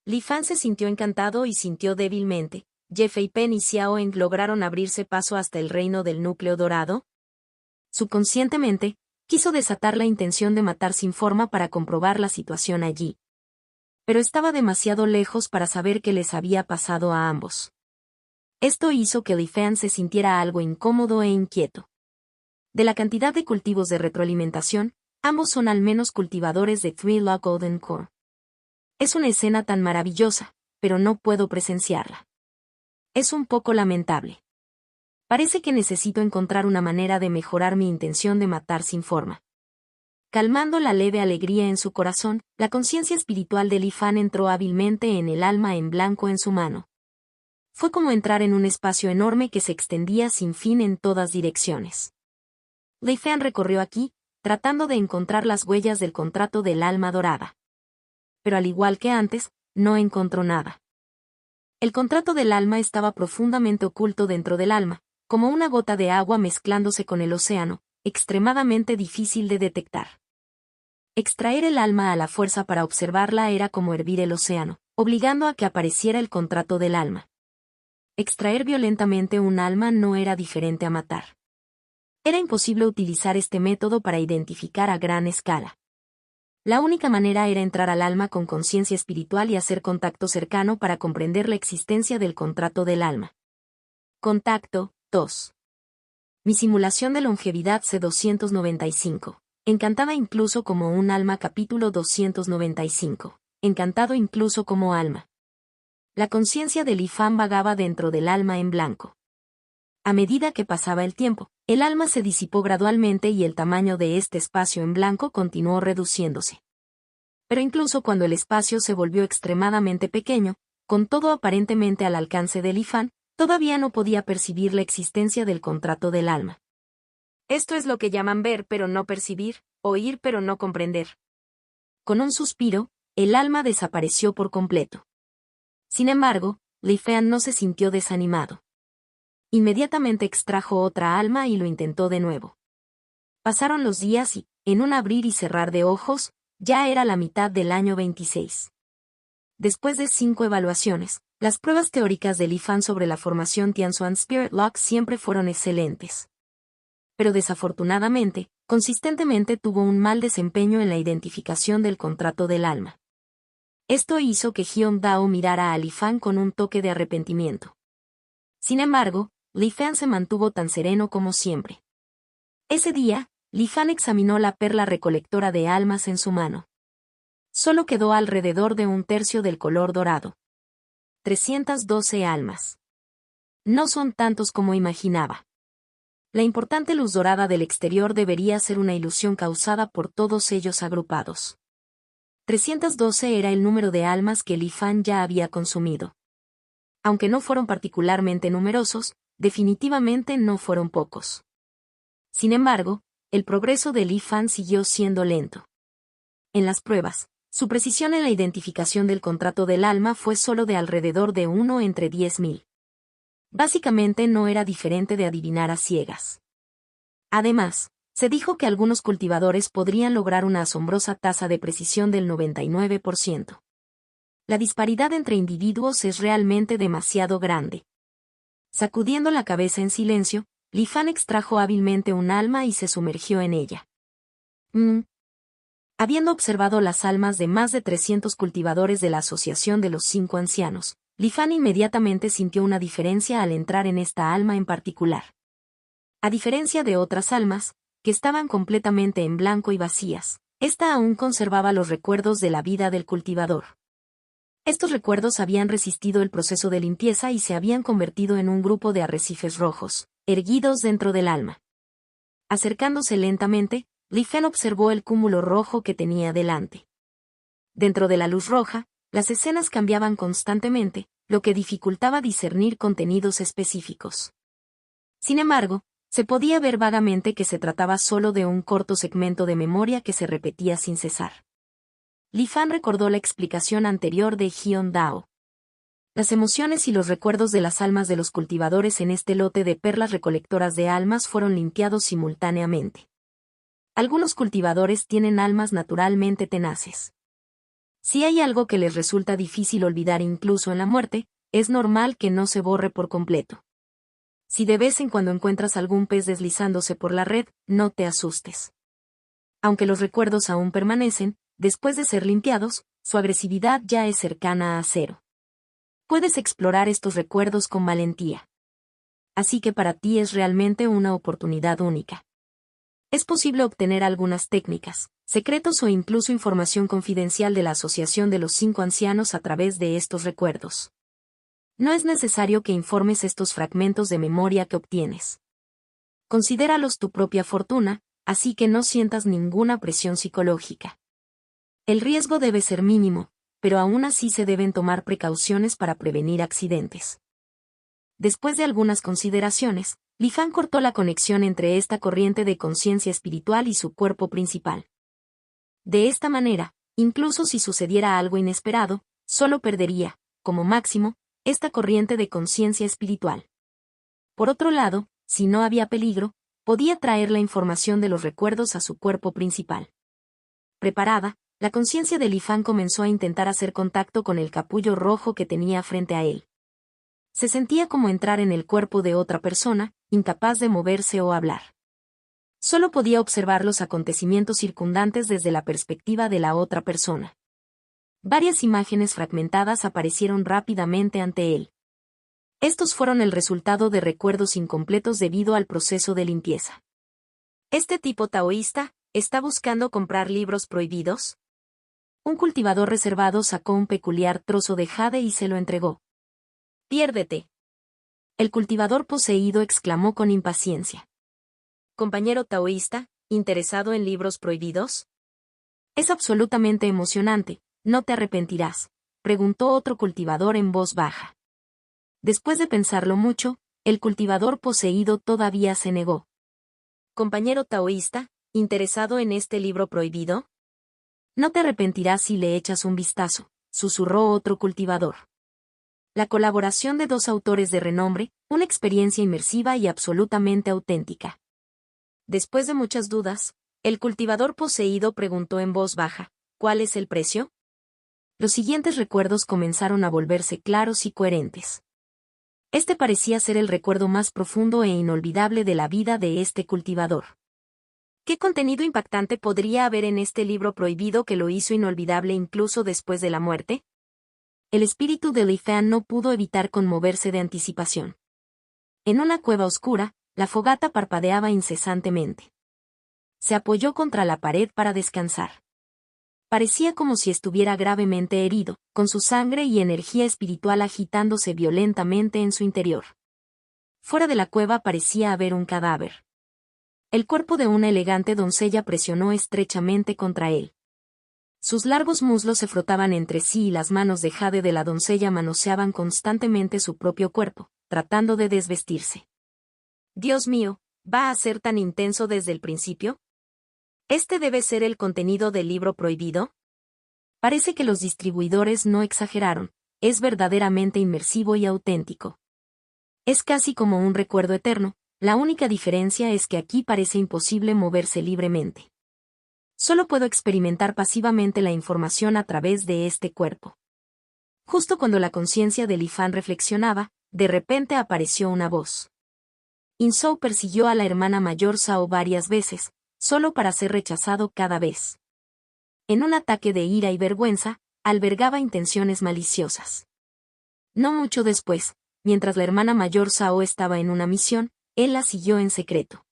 Li Fan se sintió encantado y sintió débilmente. ¿Ye Feipen y Xiao Eng lograron abrirse paso hasta el reino del núcleo dorado? Subconscientemente, quiso desatar la intención de matar sin forma para comprobar la situación allí. Pero estaba demasiado lejos para saber qué les había pasado a ambos. Esto hizo que Li Fan se sintiera algo incómodo e inquieto. De la cantidad de cultivos de retroalimentación, ambos son al menos cultivadores de Three Lock Golden Core. Es una escena tan maravillosa, pero no puedo presenciarla. Es un poco lamentable. Parece que necesito encontrar una manera de mejorar mi intención de matar sin forma. Calmando la leve alegría en su corazón, la conciencia espiritual de Li Fan entró hábilmente en el alma en blanco en su mano. Fue como entrar en un espacio enorme que se extendía sin fin en todas direcciones. Li Fan recorrió aquí, tratando de encontrar las huellas del contrato del alma dorada. Pero al igual que antes, no encontró nada. El contrato del alma estaba profundamente oculto dentro del alma, como una gota de agua mezclándose con el océano, extremadamente difícil de detectar. Extraer el alma a la fuerza para observarla era como hervir el océano, obligando a que apareciera el contrato del alma. Extraer violentamente un alma no era diferente a matar. Era imposible utilizar este método para identificar a gran escala. La única manera era entrar al alma con conciencia espiritual y hacer contacto cercano para comprender la existencia del contrato del alma. Contacto 2. Mi simulación de longevidad C295. Encantada incluso como un alma. Capítulo 295. Encantado incluso como alma. La conciencia de Li Fan vagaba dentro del alma en blanco. A medida que pasaba el tiempo, el alma se disipó gradualmente y el tamaño de este espacio en blanco continuó reduciéndose. Pero incluso cuando el espacio se volvió extremadamente pequeño, con todo aparentemente al alcance de Li Fan, todavía no podía percibir la existencia del contrato del alma. Esto es lo que llaman ver pero no percibir, oír pero no comprender. Con un suspiro, el alma desapareció por completo. Sin embargo, Li Fan no se sintió desanimado. Inmediatamente extrajo otra alma y lo intentó de nuevo. Pasaron los días y, en un abrir y cerrar de ojos, ya era la mitad del año 26. Después de 5 evaluaciones, las pruebas teóricas de Li Fan sobre la formación Tianxuan Spirit Lock siempre fueron excelentes. Pero desafortunadamente, consistentemente tuvo un mal desempeño en la identificación del contrato del alma. Esto hizo que Hyun Dao mirara a Li Fan con un toque de arrepentimiento. Sin embargo, Li Fan se mantuvo tan sereno como siempre. Ese día, Li Fan examinó la perla recolectora de almas en su mano. Solo quedó alrededor de un tercio del color dorado. 312 almas. No son tantos como imaginaba. La importante luz dorada del exterior debería ser una ilusión causada por todos ellos agrupados. 312 era el número de almas que Li Fan ya había consumido. Aunque no fueron particularmente numerosos, definitivamente no fueron pocos. Sin embargo, el progreso de Li Fan siguió siendo lento. En las pruebas, su precisión en la identificación del contrato del alma fue solo de alrededor de 1 entre 10.000. Básicamente no era diferente de adivinar a ciegas. Además, Se dijo que algunos cultivadores podrían lograr una asombrosa tasa de precisión del 99%. La disparidad entre individuos es realmente demasiado grande. Sacudiendo la cabeza en silencio, Li Fan extrajo hábilmente un alma y se sumergió en ella. Habiendo observado las almas de más de 300 cultivadores de la Asociación de los 5 Ancianos, Li Fan inmediatamente sintió una diferencia al entrar en esta alma en particular. A diferencia de otras almas, que estaban completamente en blanco y vacías, esta aún conservaba los recuerdos de la vida del cultivador. Estos recuerdos habían resistido el proceso de limpieza y se habían convertido en un grupo de arrecifes rojos, erguidos dentro del alma. Acercándose lentamente, Li Fan observó el cúmulo rojo que tenía delante. Dentro de la luz roja, las escenas cambiaban constantemente, lo que dificultaba discernir contenidos específicos. Sin embargo, se podía ver vagamente que se trataba solo de un corto segmento de memoria que se repetía sin cesar. Li Fan recordó la explicación anterior de Hyun Dao. Las emociones y los recuerdos de las almas de los cultivadores en este lote de perlas recolectoras de almas fueron limpiados simultáneamente. Algunos cultivadores tienen almas naturalmente tenaces. Si hay algo que les resulta difícil olvidar incluso en la muerte, es normal que no se borre por completo. Si de vez en cuando encuentras algún pez deslizándose por la red, no te asustes. Aunque los recuerdos aún permanecen, después de ser limpiados, su agresividad ya es cercana a cero. Puedes explorar estos recuerdos con valentía. Así que para ti es realmente una oportunidad única. Es posible obtener algunas técnicas, secretos o incluso información confidencial de la Asociación de los 5 Ancianos a través de estos recuerdos. No es necesario que informes estos fragmentos de memoria que obtienes. Considéralos tu propia fortuna, así que no sientas ninguna presión psicológica. El riesgo debe ser mínimo, pero aún así se deben tomar precauciones para prevenir accidentes. Después de algunas consideraciones, Li Fan cortó la conexión entre esta corriente de conciencia espiritual y su cuerpo principal. De esta manera, incluso si sucediera algo inesperado, solo perdería, como máximo, esta corriente de conciencia espiritual. Por otro lado, si no había peligro, podía traer la información de los recuerdos a su cuerpo principal. Preparada, la conciencia de Li Fan comenzó a intentar hacer contacto con el capullo rojo que tenía frente a él. Se sentía como entrar en el cuerpo de otra persona, incapaz de moverse o hablar. Solo podía observar los acontecimientos circundantes desde la perspectiva de la otra persona. Varias imágenes fragmentadas aparecieron rápidamente ante él. Estos fueron el resultado de recuerdos incompletos debido al proceso de limpieza. ¿Este tipo taoísta está buscando comprar libros prohibidos? Un cultivador reservado sacó un peculiar trozo de jade y se lo entregó. «Piérdete». El cultivador poseído exclamó con impaciencia. «Compañero taoísta, ¿interesado en libros prohibidos?» «Es absolutamente emocionante, ¿no te arrepentirás?», preguntó otro cultivador en voz baja. Después de pensarlo mucho, el cultivador poseído todavía se negó. «Compañero taoísta, ¿interesado en este libro prohibido?» «No te arrepentirás si le echas un vistazo», susurró otro cultivador. La colaboración de dos autores de renombre, una experiencia inmersiva y absolutamente auténtica. Después de muchas dudas, el cultivador poseído preguntó en voz baja, ¿cuál es el precio? Los siguientes recuerdos comenzaron a volverse claros y coherentes. Este parecía ser el recuerdo más profundo e inolvidable de la vida de este cultivador. ¿Qué contenido impactante podría haber en este libro prohibido que lo hizo inolvidable incluso después de la muerte? El espíritu de Li Fan no pudo evitar conmoverse de anticipación. En una cueva oscura, la fogata parpadeaba incesantemente. Se apoyó contra la pared para descansar. Parecía como si estuviera gravemente herido, con su sangre y energía espiritual agitándose violentamente en su interior. Fuera de la cueva parecía haber un cadáver. El cuerpo de una elegante doncella presionó estrechamente contra él. Sus largos muslos se frotaban entre sí y las manos de jade de la doncella manoseaban constantemente su propio cuerpo, tratando de desvestirse. Dios mío, ¿va a ser tan intenso desde el principio? ¿Este debe ser el contenido del libro prohibido? Parece que los distribuidores no exageraron, es verdaderamente inmersivo y auténtico. Es casi como un recuerdo eterno, La única diferencia es que aquí parece imposible moverse libremente. Solo puedo experimentar pasivamente la información a través de este cuerpo. Justo cuando la conciencia de Li Fan reflexionaba, de repente apareció una voz. In-Sou persiguió a la hermana mayor Zhao varias veces, solo para ser rechazado cada vez. En un ataque de ira y vergüenza, albergaba intenciones maliciosas. No mucho después, mientras la hermana mayor Zhao estaba en una misión, él la siguió en secreto.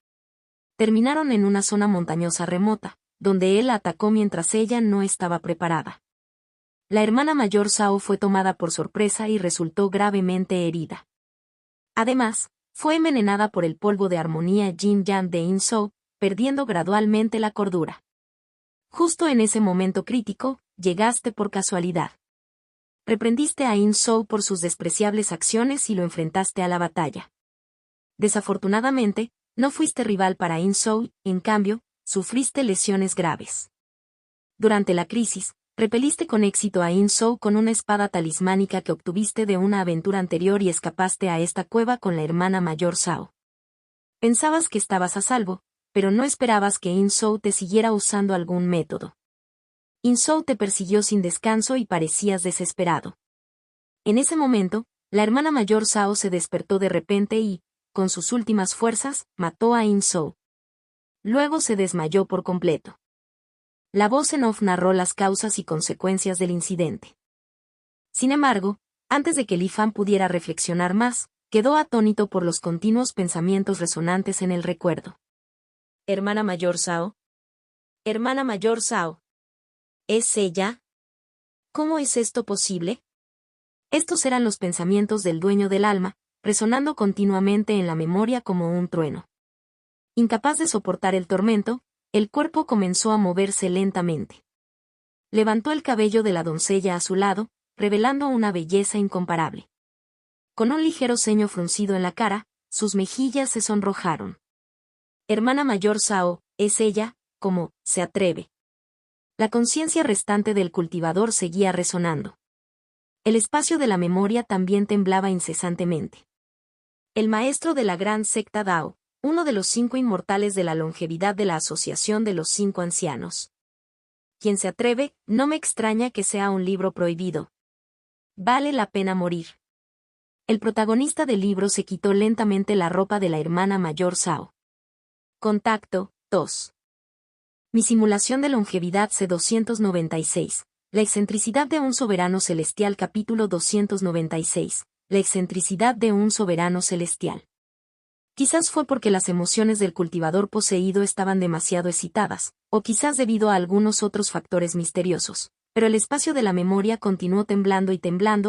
Terminaron en una zona montañosa remota, donde él la atacó mientras ella no estaba preparada. La hermana mayor Zhao fue tomada por sorpresa y resultó gravemente herida. Además, fue envenenada por el polvo de armonía Yin-Yang de In-Sou, perdiendo gradualmente la cordura. Justo en ese momento crítico, llegaste por casualidad. Reprendiste a In-Sou por sus despreciables acciones y lo enfrentaste a la batalla. Desafortunadamente, no fuiste rival para In-Sou, en cambio, sufriste lesiones graves. Durante la crisis, repeliste con éxito a In-Sou con una espada talismánica que obtuviste de una aventura anterior y escapaste a esta cueva con la hermana mayor Zhao. Pensabas que estabas a salvo, pero no esperabas que In-Sou te siguiera usando algún método. In-Sou te persiguió sin descanso y parecías desesperado. En ese momento, la hermana mayor Zhao se despertó de repente y, con sus últimas fuerzas, mató a In-Sou. Luego se desmayó por completo. La voz en off narró las causas y consecuencias del incidente. Sin embargo, antes de que Li Fan pudiera reflexionar más, quedó atónito por los continuos pensamientos resonantes en el recuerdo. ¿Hermana mayor Zhao? ¿Hermana mayor Zhao? ¿Es ella? ¿Cómo es esto posible? Estos eran los pensamientos del dueño del alma, resonando continuamente en la memoria como un trueno. Incapaz de soportar el tormento, el cuerpo comenzó a moverse lentamente. Levantó el cabello de la doncella a su lado, revelando una belleza incomparable. Con un ligero ceño fruncido en la cara, sus mejillas se sonrojaron. Hermana mayor Zhao, es ella, como, se atreve. La conciencia restante del cultivador seguía resonando. El espacio de la memoria también temblaba incesantemente. El maestro de la gran secta Dao, uno de los 5 inmortales de la longevidad de la Asociación de los 5 Ancianos. Quien se atreve, no me extraña que sea un libro prohibido. Vale la pena morir. El protagonista del libro se quitó lentamente la ropa de la hermana mayor Zhao. Contacto, tos. Mi simulación de longevidad C296. La excentricidad de un soberano celestial capítulo 296. La excentricidad de un soberano celestial. Quizás fue porque las emociones del cultivador poseído estaban demasiado excitadas, o quizás debido a algunos otros factores misteriosos, pero el espacio de la memoria continuó temblando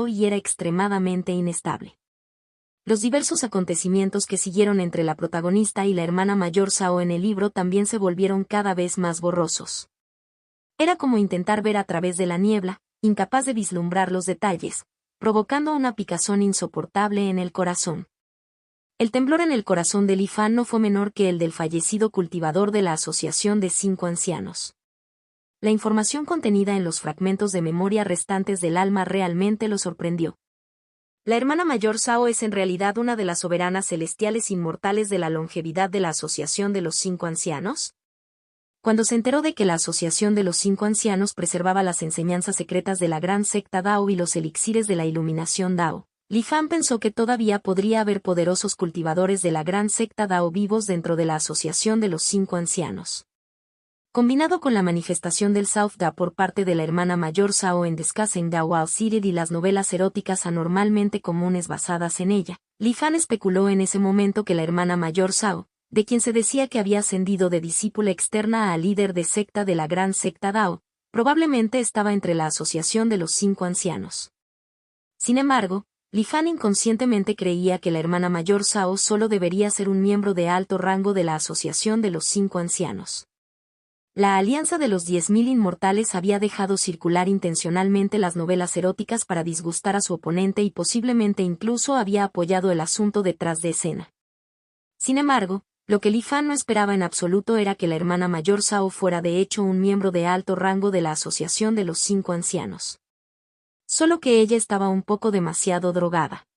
y era extremadamente inestable. Los diversos acontecimientos que siguieron entre la protagonista y la hermana mayor Zhao en el libro también se volvieron cada vez más borrosos. Era como intentar ver a través de la niebla, incapaz de vislumbrar los detalles, provocando una picazón insoportable en el corazón. El temblor en el corazón de Li Fan no fue menor que el del fallecido cultivador de la Asociación de 5 Ancianos. La información contenida en los fragmentos de memoria restantes del alma realmente lo sorprendió. La hermana mayor Zhao es en realidad una de las soberanas celestiales inmortales de la longevidad de la Asociación de los 5 Ancianos. Cuando se enteró de que la Asociación de los 5 Ancianos preservaba las enseñanzas secretas de la gran secta Dao y los elixires de la iluminación Dao, Li Fan pensó que todavía podría haber poderosos cultivadores de la gran secta Dao vivos dentro de la Asociación de los 5 Ancianos. Combinado con la manifestación del South Da por parte de la hermana mayor Zhao en Discussing Dao Al-Sired y las novelas eróticas anormalmente comunes basadas en ella, Li Fan especuló en ese momento que la hermana mayor Zhao, de quien se decía que había ascendido de discípula externa a líder de secta de la gran secta Dao, probablemente estaba entre la Asociación de los 5 Ancianos. Sin embargo, Li Fan inconscientemente creía que la hermana mayor Zhao solo debería ser un miembro de alto rango de la Asociación de los 5 Ancianos. La Alianza de los 10.000 Inmortales había dejado circular intencionalmente las novelas eróticas para disgustar a su oponente y posiblemente incluso había apoyado el asunto detrás de escena. Sin embargo, lo que Li Fan no esperaba en absoluto era que la hermana mayor Zhao fuera de hecho un miembro de alto rango de la Asociación de los 5 Ancianos. Solo que ella estaba un poco demasiado drogada.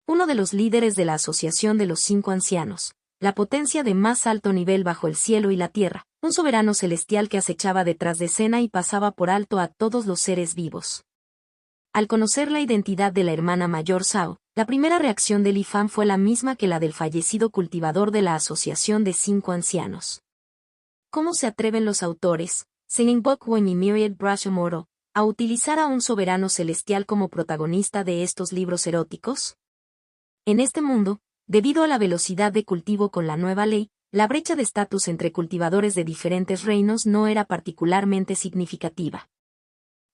Uno de los líderes de la Asociación de los 5 Ancianos, la potencia de más alto nivel bajo el cielo y la tierra, un soberano celestial que acechaba detrás de escena y pasaba por alto a todos los seres vivos. Al conocer la identidad de la hermana mayor Zhao, la primera reacción de Li Fan fue la misma que la del fallecido cultivador de la Asociación de 5 Ancianos. ¿Cómo se atreven los autores, Singing Book When y Myriad Brush Moro, a utilizar a un soberano celestial como protagonista de estos libros eróticos? En este mundo, debido a la velocidad de cultivo con la nueva ley, la brecha de estatus entre cultivadores de diferentes reinos no era particularmente significativa.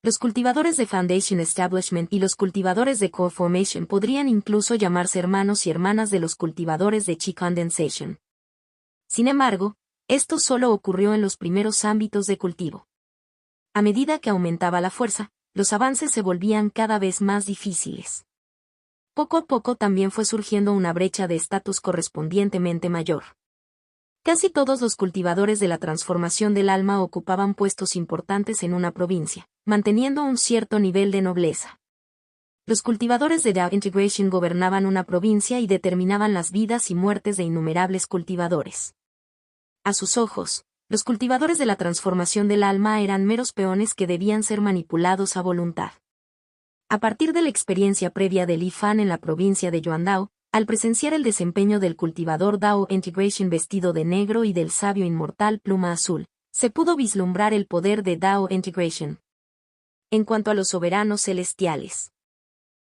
Los cultivadores de Foundation Establishment y los cultivadores de Core Formation podrían incluso llamarse hermanos y hermanas de los cultivadores de Chi Condensation. Sin embargo, esto solo ocurrió en los primeros ámbitos de cultivo. A medida que aumentaba la fuerza, los avances se volvían cada vez más difíciles. Poco a poco también fue surgiendo una brecha de estatus correspondientemente mayor. Casi todos los cultivadores de la transformación del alma ocupaban puestos importantes en una provincia, manteniendo un cierto nivel de nobleza. Los cultivadores de Dao Integration gobernaban una provincia y determinaban las vidas y muertes de innumerables cultivadores. A sus ojos, los cultivadores de la transformación del alma eran meros peones que debían ser manipulados a voluntad. A partir de la experiencia previa de Li Fan en la provincia de Yuandao, al presenciar el desempeño del cultivador Dao Integration vestido de negro y del sabio inmortal Pluma Azul, se pudo vislumbrar el poder de Dao Integration. En cuanto a los soberanos celestiales.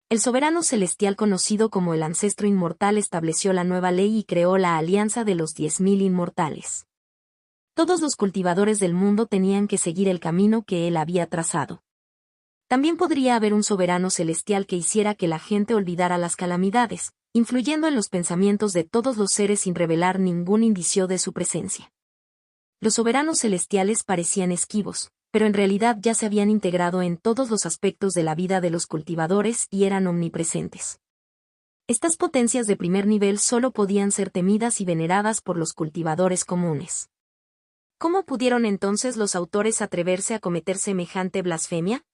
El soberano celestial conocido como el Ancestro Inmortal estableció la nueva ley y creó la Alianza de los 10.000 Inmortales. Todos los cultivadores del mundo tenían que seguir el camino que él había trazado. También podría haber un soberano celestial que hiciera que la gente olvidara las calamidades, influyendo en los pensamientos de todos los seres sin revelar ningún indicio de su presencia. Los soberanos celestiales parecían esquivos, pero en realidad ya se habían integrado en todos los aspectos de la vida de los cultivadores y eran omnipresentes. Estas potencias de primer nivel solo podían ser temidas y veneradas por los cultivadores comunes. ¿Cómo pudieron entonces los autores atreverse a cometer semejante blasfemia?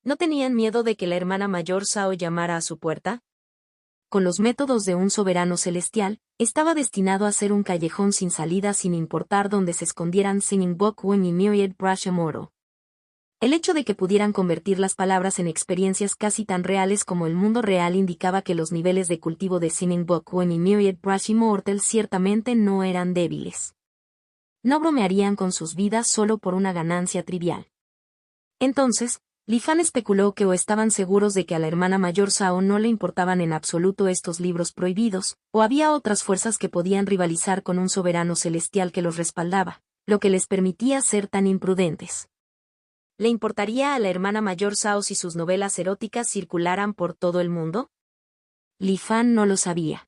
¿No tenían miedo de que la hermana mayor Zhao llamara a su puerta? Con los métodos de un soberano celestial, estaba destinado a ser un callejón sin salida sin importar dónde se escondieran Singing Book Wen y Myriad Brush Moro. El hecho de que pudieran convertir las palabras en experiencias casi tan reales como el mundo real indicaba que los niveles de cultivo de Singing Book Wen y Myriad Brush Immortal ciertamente no eran débiles. No bromearían con sus vidas solo por una ganancia trivial. Entonces, Li Fan especuló que o estaban seguros de que a la hermana mayor Zhao no le importaban en absoluto estos libros prohibidos, o había otras fuerzas que podían rivalizar con un soberano celestial que los respaldaba, lo que les permitía ser tan imprudentes. ¿Le importaría a la hermana mayor Zhao si sus novelas eróticas circularan por todo el mundo? Li Fan no lo sabía.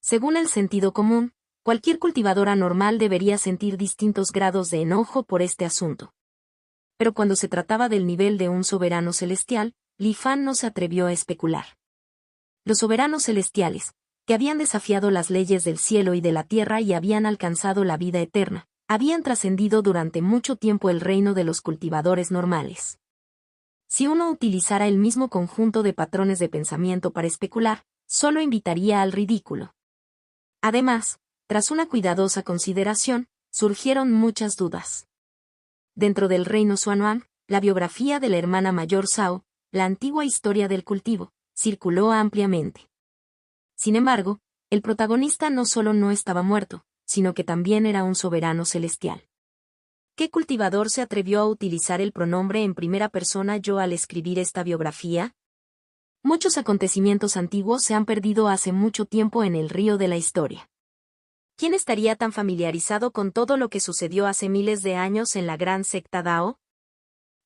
Según el sentido común, cualquier cultivadora normal debería sentir distintos grados de enojo por este asunto. Pero cuando se trataba del nivel de un soberano celestial, Li Fan no se atrevió a especular. Los soberanos celestiales, que habían desafiado las leyes del cielo y de la tierra y habían alcanzado la vida eterna, habían trascendido durante mucho tiempo el reino de los cultivadores normales. Si uno utilizara el mismo conjunto de patrones de pensamiento para especular, solo invitaría al ridículo. Además, tras una cuidadosa consideración, surgieron muchas dudas. Dentro del reino Xuanhuang, la biografía de la hermana mayor Zhao, la antigua historia del cultivo, circuló ampliamente. Sin embargo, el protagonista no solo no estaba muerto, sino que también era un soberano celestial. ¿Qué cultivador se atrevió a utilizar el pronombre en primera persona yo al escribir esta biografía? Muchos acontecimientos antiguos se han perdido hace mucho tiempo en el río de la historia. ¿Quién estaría tan familiarizado con todo lo que sucedió hace miles de años en la gran secta Dao?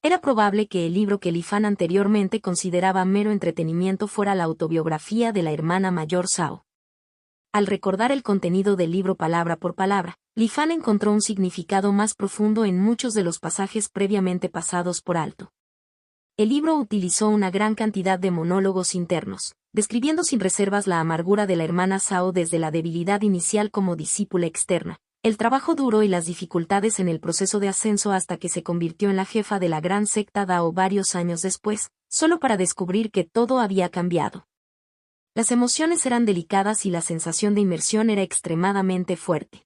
Era probable que el libro que Li Fan anteriormente consideraba mero entretenimiento fuera la autobiografía de la hermana mayor Zhao. Al recordar el contenido del libro palabra por palabra, Li Fan encontró un significado más profundo en muchos de los pasajes previamente pasados por alto. El libro utilizó una gran cantidad de monólogos internos, describiendo sin reservas la amargura de la hermana Zhao desde la debilidad inicial como discípula externa, el trabajo duro y las dificultades en el proceso de ascenso hasta que se convirtió en la jefa de la gran secta Dao varios años después, solo para descubrir que todo había cambiado. Las emociones eran delicadas y la sensación de inmersión era extremadamente fuerte.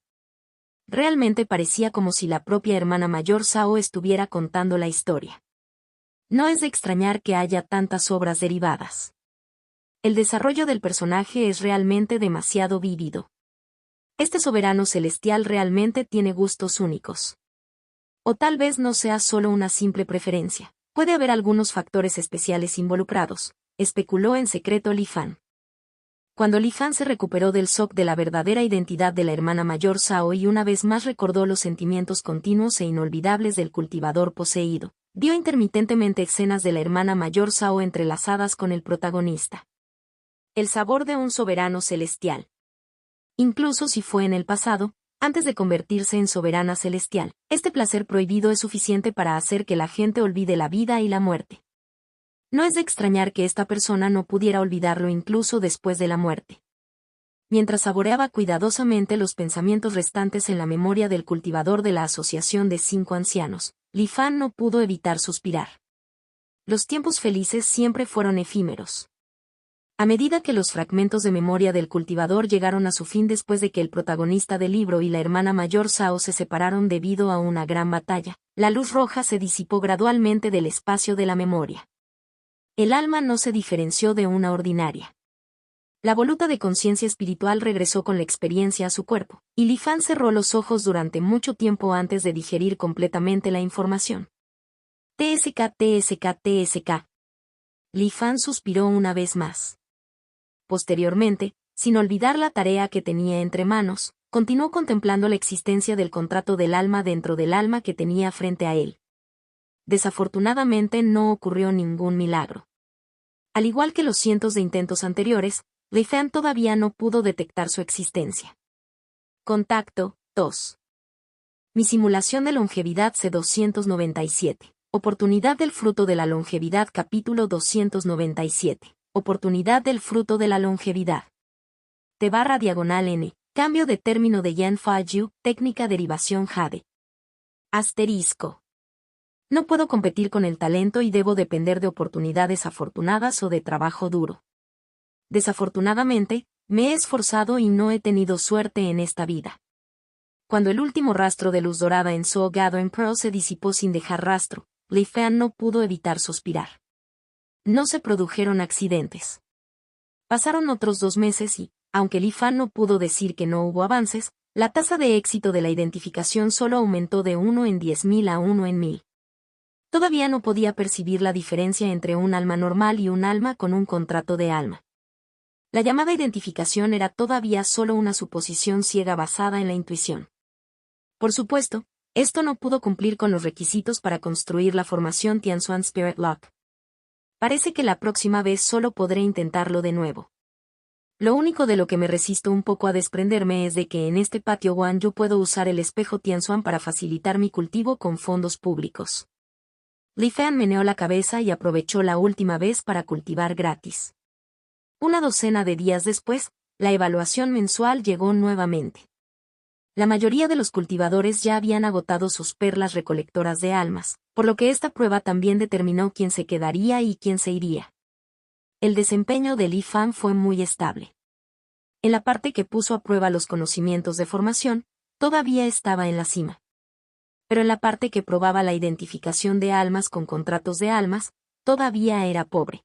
Realmente parecía como si la propia hermana mayor Sao estuviera contando la historia. No es de extrañar que haya tantas obras derivadas. El desarrollo del personaje es realmente demasiado vívido. Este soberano celestial realmente tiene gustos únicos. O tal vez no sea solo una simple preferencia. Puede haber algunos factores especiales involucrados, especuló en secreto Li Fan. Cuando Li Fan se recuperó del shock de la verdadera identidad de la hermana mayor Sao y una vez más recordó los sentimientos continuos e inolvidables del cultivador poseído, vio intermitentemente escenas de la hermana mayor Sao entrelazadas con el protagonista. El sabor de un soberano celestial. Incluso si fue en el pasado, antes de convertirse en soberana celestial, este placer prohibido es suficiente para hacer que la gente olvide la vida y la muerte. No es de extrañar que esta persona no pudiera olvidarlo incluso después de la muerte. Mientras saboreaba cuidadosamente los pensamientos restantes en la memoria del cultivador de la Asociación de 5 Ancianos, Li Fan no pudo evitar suspirar. Los tiempos felices siempre fueron efímeros. A medida que los fragmentos de memoria del cultivador llegaron a su fin después de que el protagonista del libro y la hermana mayor Sao se separaron debido a una gran batalla, la luz roja se disipó gradualmente del espacio de la memoria. El alma no se diferenció de una ordinaria. La voluta de conciencia espiritual regresó con la experiencia a su cuerpo, y Li Fan cerró los ojos durante mucho tiempo antes de digerir completamente la información. TSK. Li Fan suspiró una vez más. Posteriormente, sin olvidar la tarea que tenía entre manos, continuó contemplando la existencia del contrato del alma dentro del alma que tenía frente a él. Desafortunadamente no ocurrió ningún milagro. Al igual que los cientos de intentos anteriores, Li Fan todavía no pudo detectar su existencia. Contacto 2. Mi simulación de longevidad C297. Oportunidad del fruto de la longevidad capítulo 297. Oportunidad del fruto de la longevidad. T/N. Cambio de término de Yan Fa-Yu, técnica derivación Jade. Asterisco. No puedo competir con el talento y debo depender de oportunidades afortunadas o de trabajo duro. Desafortunadamente, me he esforzado y no he tenido suerte en esta vida. Cuando el último rastro de luz dorada en So Gathering Pearl se disipó sin dejar rastro, Li Fan no pudo evitar suspirar. No se produjeron accidentes. Pasaron otros 2 meses y, aunque Li Fan no pudo decir que no hubo avances, la tasa de éxito de la identificación solo aumentó de 1 en 10.000 a 1 en 1.000. Todavía no podía percibir la diferencia entre un alma normal y un alma con un contrato de alma. La llamada identificación era todavía solo una suposición ciega basada en la intuición. Por supuesto, esto no pudo cumplir con los requisitos para construir la formación Tianxuan Spirit Lock. Parece que la próxima vez solo podré intentarlo de nuevo. Lo único de lo que me resisto un poco a desprenderme es de que en este patio Wan yo puedo usar el espejo Tianxuan para facilitar mi cultivo con fondos públicos. Li Fan meneó la cabeza y aprovechó la última vez para cultivar gratis. Una docena de días después, la evaluación mensual llegó nuevamente. La mayoría de los cultivadores ya habían agotado sus perlas recolectoras de almas, por lo que esta prueba también determinó quién se quedaría y quién se iría. El desempeño de Li Fan fue muy estable. En la parte que puso a prueba los conocimientos de formación, todavía estaba en la cima. Pero en la parte que probaba la identificación de almas con contratos de almas, todavía era pobre.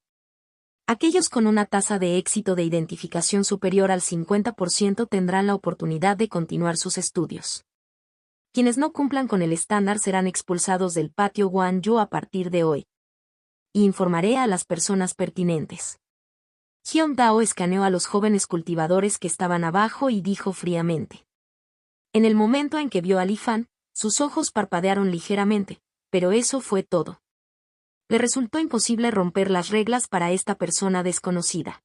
Aquellos con una tasa de éxito de identificación superior al 50% tendrán la oportunidad de continuar sus estudios. Quienes no cumplan con el estándar serán expulsados del patio Wan Yu a partir de hoy. Y informaré a las personas pertinentes. Hyun Dao escaneó a los jóvenes cultivadores que estaban abajo y dijo fríamente. En el momento en que vio a Li Fan, sus ojos parpadearon ligeramente, pero eso fue todo. Le resultó imposible romper las reglas para esta persona desconocida.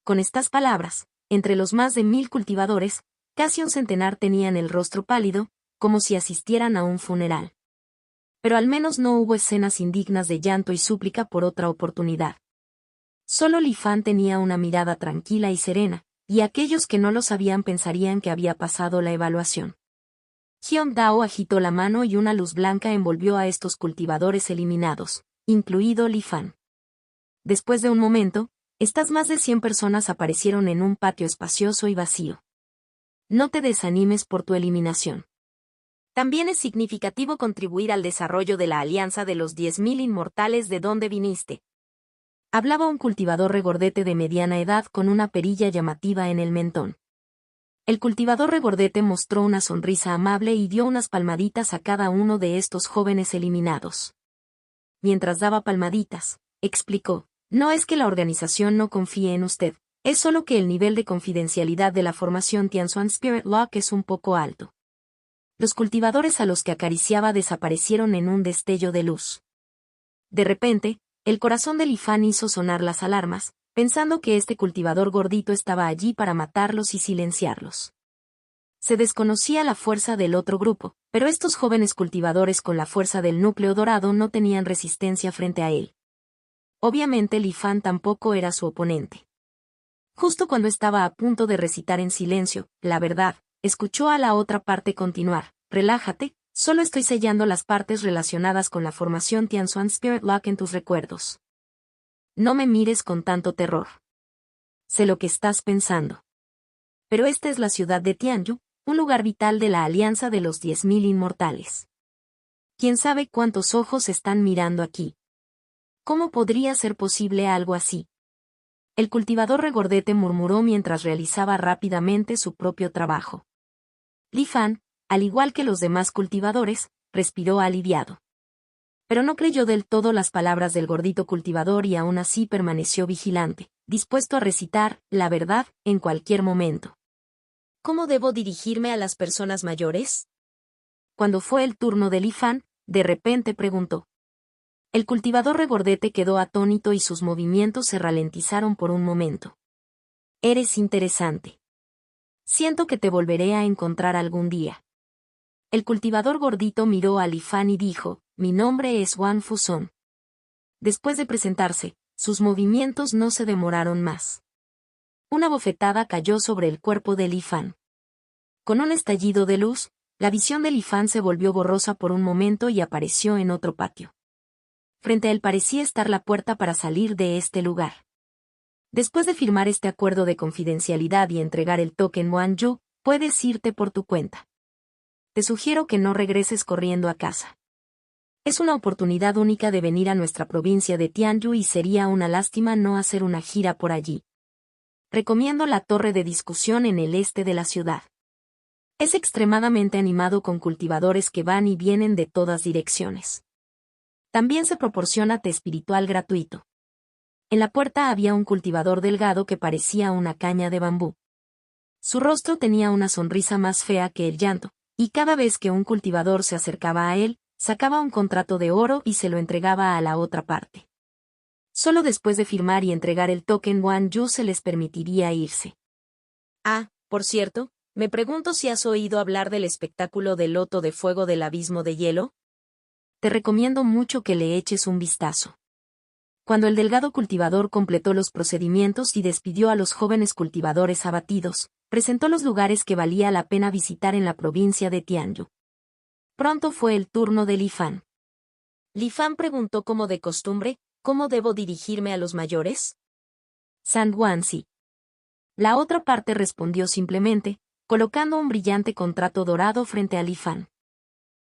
Con estas palabras, entre los más de 1.000 cultivadores, casi un centenar tenían el rostro pálido, como si asistieran a un funeral. Pero al menos no hubo escenas indignas de llanto y súplica por otra oportunidad. Solo Li Fan tenía una mirada tranquila y serena, y aquellos que no lo sabían pensarían que había pasado la evaluación. Hyun Dao agitó la mano y una luz blanca envolvió a estos cultivadores eliminados, incluido Li Fan. Después de un momento, Estas más de 100 personas aparecieron en un patio espacioso y vacío. No te desanimes por tu eliminación. También es significativo contribuir al desarrollo de la alianza de los 10.000 inmortales de donde viniste. Hablaba un cultivador regordete de mediana edad con una perilla llamativa en el mentón. El cultivador regordete mostró una sonrisa amable y dio unas palmaditas a cada uno de estos jóvenes eliminados. Mientras daba palmaditas, explicó, no es que la organización no confíe en usted, es solo que el nivel de confidencialidad de la formación Tianzuan Spirit Lock es un poco alto. Los cultivadores a los que acariciaba desaparecieron en un destello de luz. De repente, el corazón de Li Fan hizo sonar las alarmas, pensando que este cultivador gordito estaba allí para matarlos y silenciarlos. Se desconocía la fuerza del otro grupo, pero estos jóvenes cultivadores con la fuerza del núcleo dorado no tenían resistencia frente a él. Obviamente Li Fan tampoco era su oponente. Justo cuando estaba a punto de recitar en silencio, la verdad, escuchó a la otra parte continuar, relájate, solo estoy sellando las partes relacionadas con la formación Tianzuan Spirit Lock en tus recuerdos. No me mires con tanto terror. Sé lo que estás pensando. Pero esta es la ciudad de Tianyu, un lugar vital de la alianza de los 10.000 inmortales. ¿Quién sabe cuántos ojos están mirando aquí? ¿Cómo podría ser posible algo así? El cultivador regordete murmuró mientras realizaba rápidamente su propio trabajo. Li Fan, al igual que los demás cultivadores, respiró aliviado. Pero no creyó del todo las palabras del gordito cultivador y aún así permaneció vigilante, dispuesto a recitar la verdad en cualquier momento. ¿Cómo debo dirigirme a las personas mayores? Cuando fue el turno de Li Fan, de repente preguntó. El cultivador regordete quedó atónito y sus movimientos se ralentizaron por un momento. Eres interesante. Siento que te volveré a encontrar algún día. El cultivador gordito miró a Li Fan y dijo, mi nombre es Wang Fuson. Después de presentarse, sus movimientos no se demoraron más. Una bofetada cayó sobre el cuerpo de Li Fan. Con un estallido de luz, la visión de Li Fan se volvió borrosa por un momento y apareció en otro patio. Frente a él parecía estar la puerta para salir de este lugar. Después de firmar este acuerdo de confidencialidad y entregar el token Wanju, puedes irte por tu cuenta. Te sugiero que no regreses corriendo a casa. Es una oportunidad única de venir a nuestra provincia de Tianyu y sería una lástima no hacer una gira por allí. Recomiendo la torre de discusión en el este de la ciudad. Es extremadamente animado con cultivadores que van y vienen de todas direcciones. También se proporciona té espiritual gratuito. En la puerta había un cultivador delgado que parecía una caña de bambú. Su rostro tenía una sonrisa más fea que el llanto, y cada vez que un cultivador se acercaba a él, sacaba un contrato de oro y se lo entregaba a la otra parte. Solo después de firmar y entregar el token Wanju se les permitiría irse. Ah, por cierto, me pregunto si has oído hablar del espectáculo del loto de fuego del abismo de hielo. Te recomiendo mucho que le eches un vistazo. Cuando el delgado cultivador completó los procedimientos y despidió a los jóvenes cultivadores abatidos, presentó los lugares que valía la pena visitar en la provincia de Tianyu. Pronto fue el turno de Li Fan. Li Fan preguntó como de costumbre, ¿cómo debo dirigirme a los mayores? San Guanxi. La otra parte respondió simplemente, colocando un brillante contrato dorado frente a Li Fan.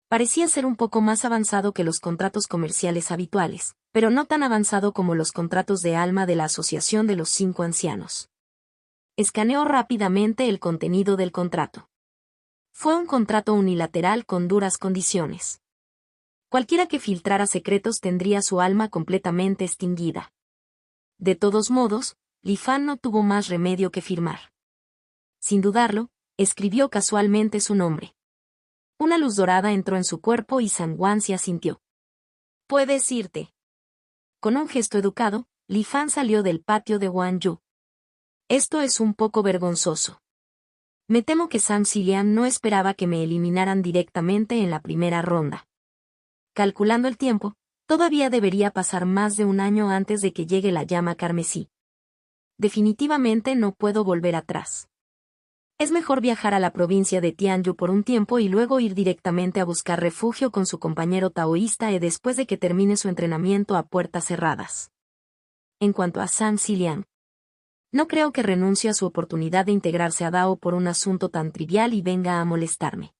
Parecía ser un poco más avanzado que los contratos comerciales habituales, pero no tan avanzado como los contratos de alma de la Asociación de los 5 Ancianos. Escaneó rápidamente el contenido del contrato. Fue un contrato unilateral con duras condiciones. Cualquiera que filtrara secretos tendría su alma completamente extinguida. De todos modos, Li Fan no tuvo más remedio que firmar. Sin dudarlo, escribió casualmente su nombre. Una luz dorada entró en su cuerpo y San Guanxi asintió. Puedes irte. Con un gesto educado, Li Fan salió del patio de Wanju. Esto es un poco vergonzoso. Me temo que Zhang Xiliang no esperaba que me eliminaran directamente en la primera ronda. Calculando el tiempo, todavía debería pasar más de un año antes de que llegue la llama carmesí. Definitivamente no puedo volver atrás. Es mejor viajar a la provincia de Tianyu por un tiempo y luego ir directamente a buscar refugio con su compañero taoísta después de que termine su entrenamiento a puertas cerradas. En cuanto a Zhang Xiliang, No creo que renuncie a su oportunidad de integrarse a Dao por un asunto tan trivial y venga a molestarme.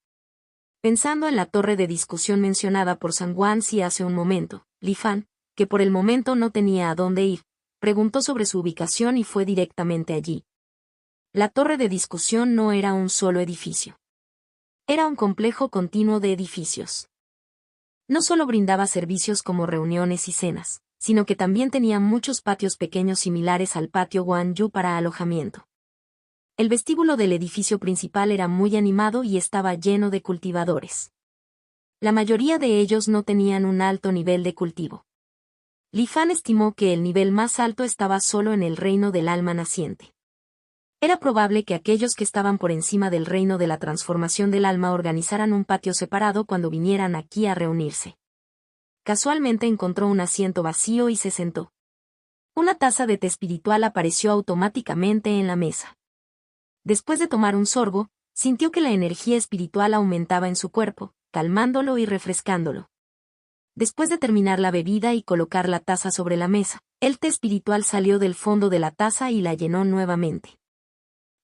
Pensando en la torre de discusión mencionada por San Guanxi hace un momento, Li Fan, que por el momento no tenía a dónde ir, preguntó sobre su ubicación y fue directamente allí. La torre de discusión no era un solo edificio. Era un complejo continuo de edificios. No solo brindaba servicios como reuniones y cenas, sino que también tenía muchos patios pequeños similares al patio Guanyu para alojamiento. El vestíbulo del edificio principal era muy animado y estaba lleno de cultivadores. La mayoría de ellos no tenían un alto nivel de cultivo. Li Fan estimó que el nivel más alto estaba solo en el reino del alma naciente. Era probable que aquellos que estaban por encima del reino de la transformación del alma organizaran un patio separado cuando vinieran aquí a reunirse. Casualmente encontró un asiento vacío y se sentó. Una taza de té espiritual apareció automáticamente en la mesa. Después de tomar un sorbo, sintió que la energía espiritual aumentaba en su cuerpo, calmándolo y refrescándolo. Después de terminar la bebida y colocar la taza sobre la mesa, el té espiritual salió del fondo de la taza y la llenó nuevamente.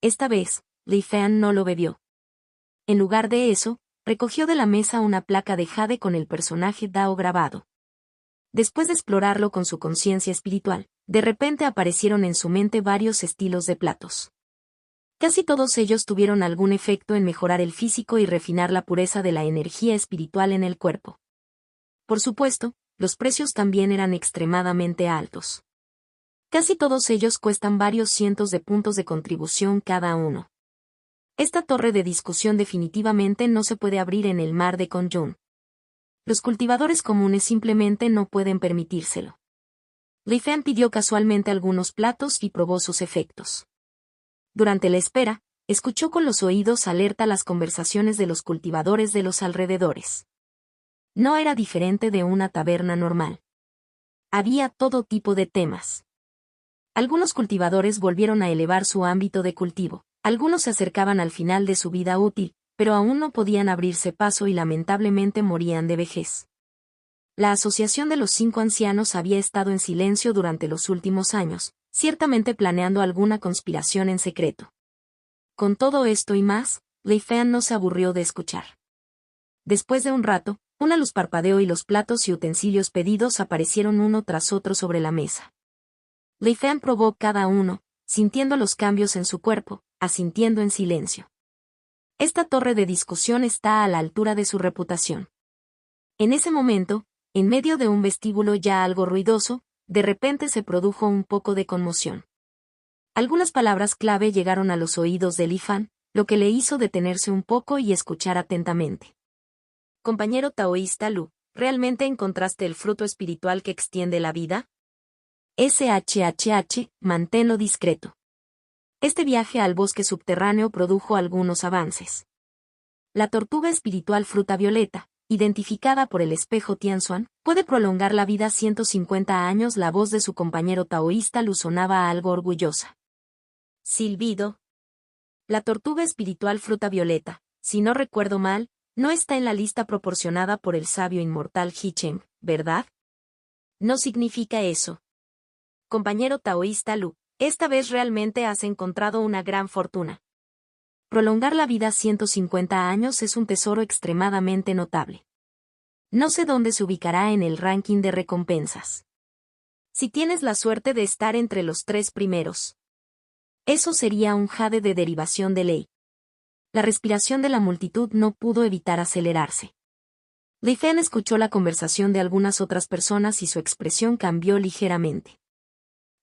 Esta vez, Li Fan no lo bebió. En lugar de eso, recogió de la mesa una placa de jade con el personaje Dao grabado. Después de explorarlo con su conciencia espiritual, de repente aparecieron en su mente varios estilos de platos. Casi todos ellos tuvieron algún efecto en mejorar el físico y refinar la pureza de la energía espiritual en el cuerpo. Por supuesto, los precios también eran extremadamente altos. Casi todos ellos cuestan varios cientos de puntos de contribución cada uno. Esta torre de discusión definitivamente no se puede abrir en el mar de Conjun. Los cultivadores comunes simplemente no pueden permitírselo. Li Fan pidió casualmente algunos platos y probó sus efectos. Durante la espera, escuchó con los oídos alerta las conversaciones de los cultivadores de los alrededores. No era diferente de una taberna normal. Había todo tipo de temas. Algunos cultivadores volvieron a elevar su ámbito de cultivo, algunos se acercaban al final de su vida útil, pero aún no podían abrirse paso y lamentablemente morían de vejez. La Asociación de los 5 Ancianos había estado en silencio durante los últimos años, ciertamente planeando alguna conspiración en secreto. Con todo esto y más, Li Fan no se aburrió de escuchar. Después de un rato, una luz parpadeó y los platos y utensilios pedidos aparecieron uno tras otro sobre la mesa. Li Fan probó cada uno, sintiendo los cambios en su cuerpo, asintiendo en silencio. Esta torre de discusión está a la altura de su reputación. En ese momento, en medio de un vestíbulo ya algo ruidoso, de repente se produjo un poco de conmoción. Algunas palabras clave llegaron a los oídos de Li Fan, lo que le hizo detenerse un poco y escuchar atentamente. Compañero taoísta Lu, ¿realmente encontraste el fruto espiritual que extiende la vida? SHHH, manténlo discreto. Este viaje al bosque subterráneo produjo algunos avances. La tortuga espiritual fruta violeta, identificada por el espejo Tianxuan, puede prolongar la vida 150 años. La voz de su compañero taoísta Lu sonaba algo orgullosa. Silbido. La tortuga espiritual fruta violeta, si no recuerdo mal, no está en la lista proporcionada por el sabio inmortal He Cheng, ¿verdad? No significa eso. Compañero taoísta Lu, esta vez realmente has encontrado una gran fortuna. Prolongar la vida 150 años es un tesoro extremadamente notable. No sé dónde se ubicará en el ranking de recompensas. Si tienes la suerte de estar entre los 3 primeros. Eso sería un jade de derivación de ley. La respiración de la multitud no pudo evitar acelerarse. Li Fan escuchó la conversación de algunas otras personas y su expresión cambió ligeramente.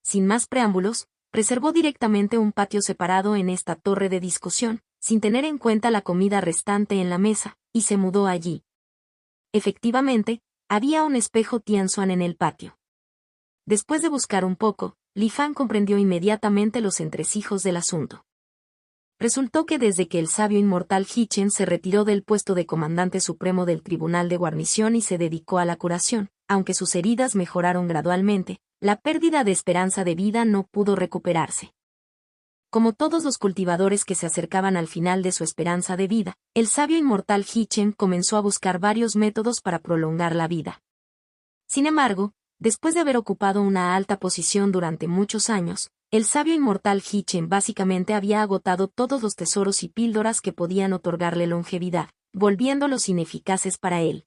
Sin más preámbulos, reservó directamente un patio separado en esta torre de discusión, sin tener en cuenta la comida restante en la mesa, y se mudó allí. Efectivamente, había un espejo Tianxuan en el patio. Después de buscar un poco, Li Fan comprendió inmediatamente los entresijos del asunto. Resultó que desde que el sabio inmortal He Cheng se retiró del puesto de comandante supremo del Tribunal de Guarnición y se dedicó a la curación, aunque sus heridas mejoraron gradualmente, la pérdida de esperanza de vida no pudo recuperarse. Como todos los cultivadores que se acercaban al final de su esperanza de vida, el sabio inmortal He Cheng comenzó a buscar varios métodos para prolongar la vida. Sin embargo, Después de haber ocupado una alta posición durante muchos años, el sabio inmortal Hi-Chen básicamente había agotado todos los tesoros y píldoras que podían otorgarle longevidad, volviéndolos ineficaces para él.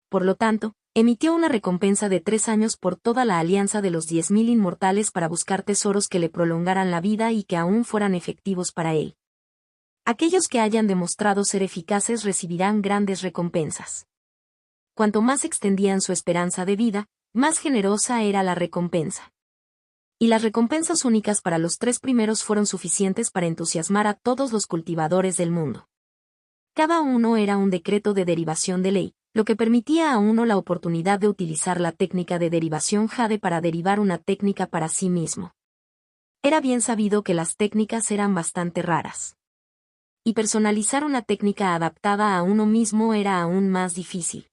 Por lo tanto, emitió una recompensa de 3 años por toda la alianza de los 10.000 inmortales para buscar tesoros que le prolongaran la vida y que aún fueran efectivos para él. Aquellos que hayan demostrado ser eficaces recibirán grandes recompensas. Cuanto más extendían su esperanza de vida, más generosa era la recompensa. Y las recompensas únicas para los 3 primeros fueron suficientes para entusiasmar a todos los cultivadores del mundo. Cada uno era un decreto de derivación de ley, lo que permitía a uno la oportunidad de utilizar la técnica de derivación Jade para derivar una técnica para sí mismo. Era bien sabido que las técnicas eran bastante raras. Y personalizar una técnica adaptada a uno mismo era aún más difícil.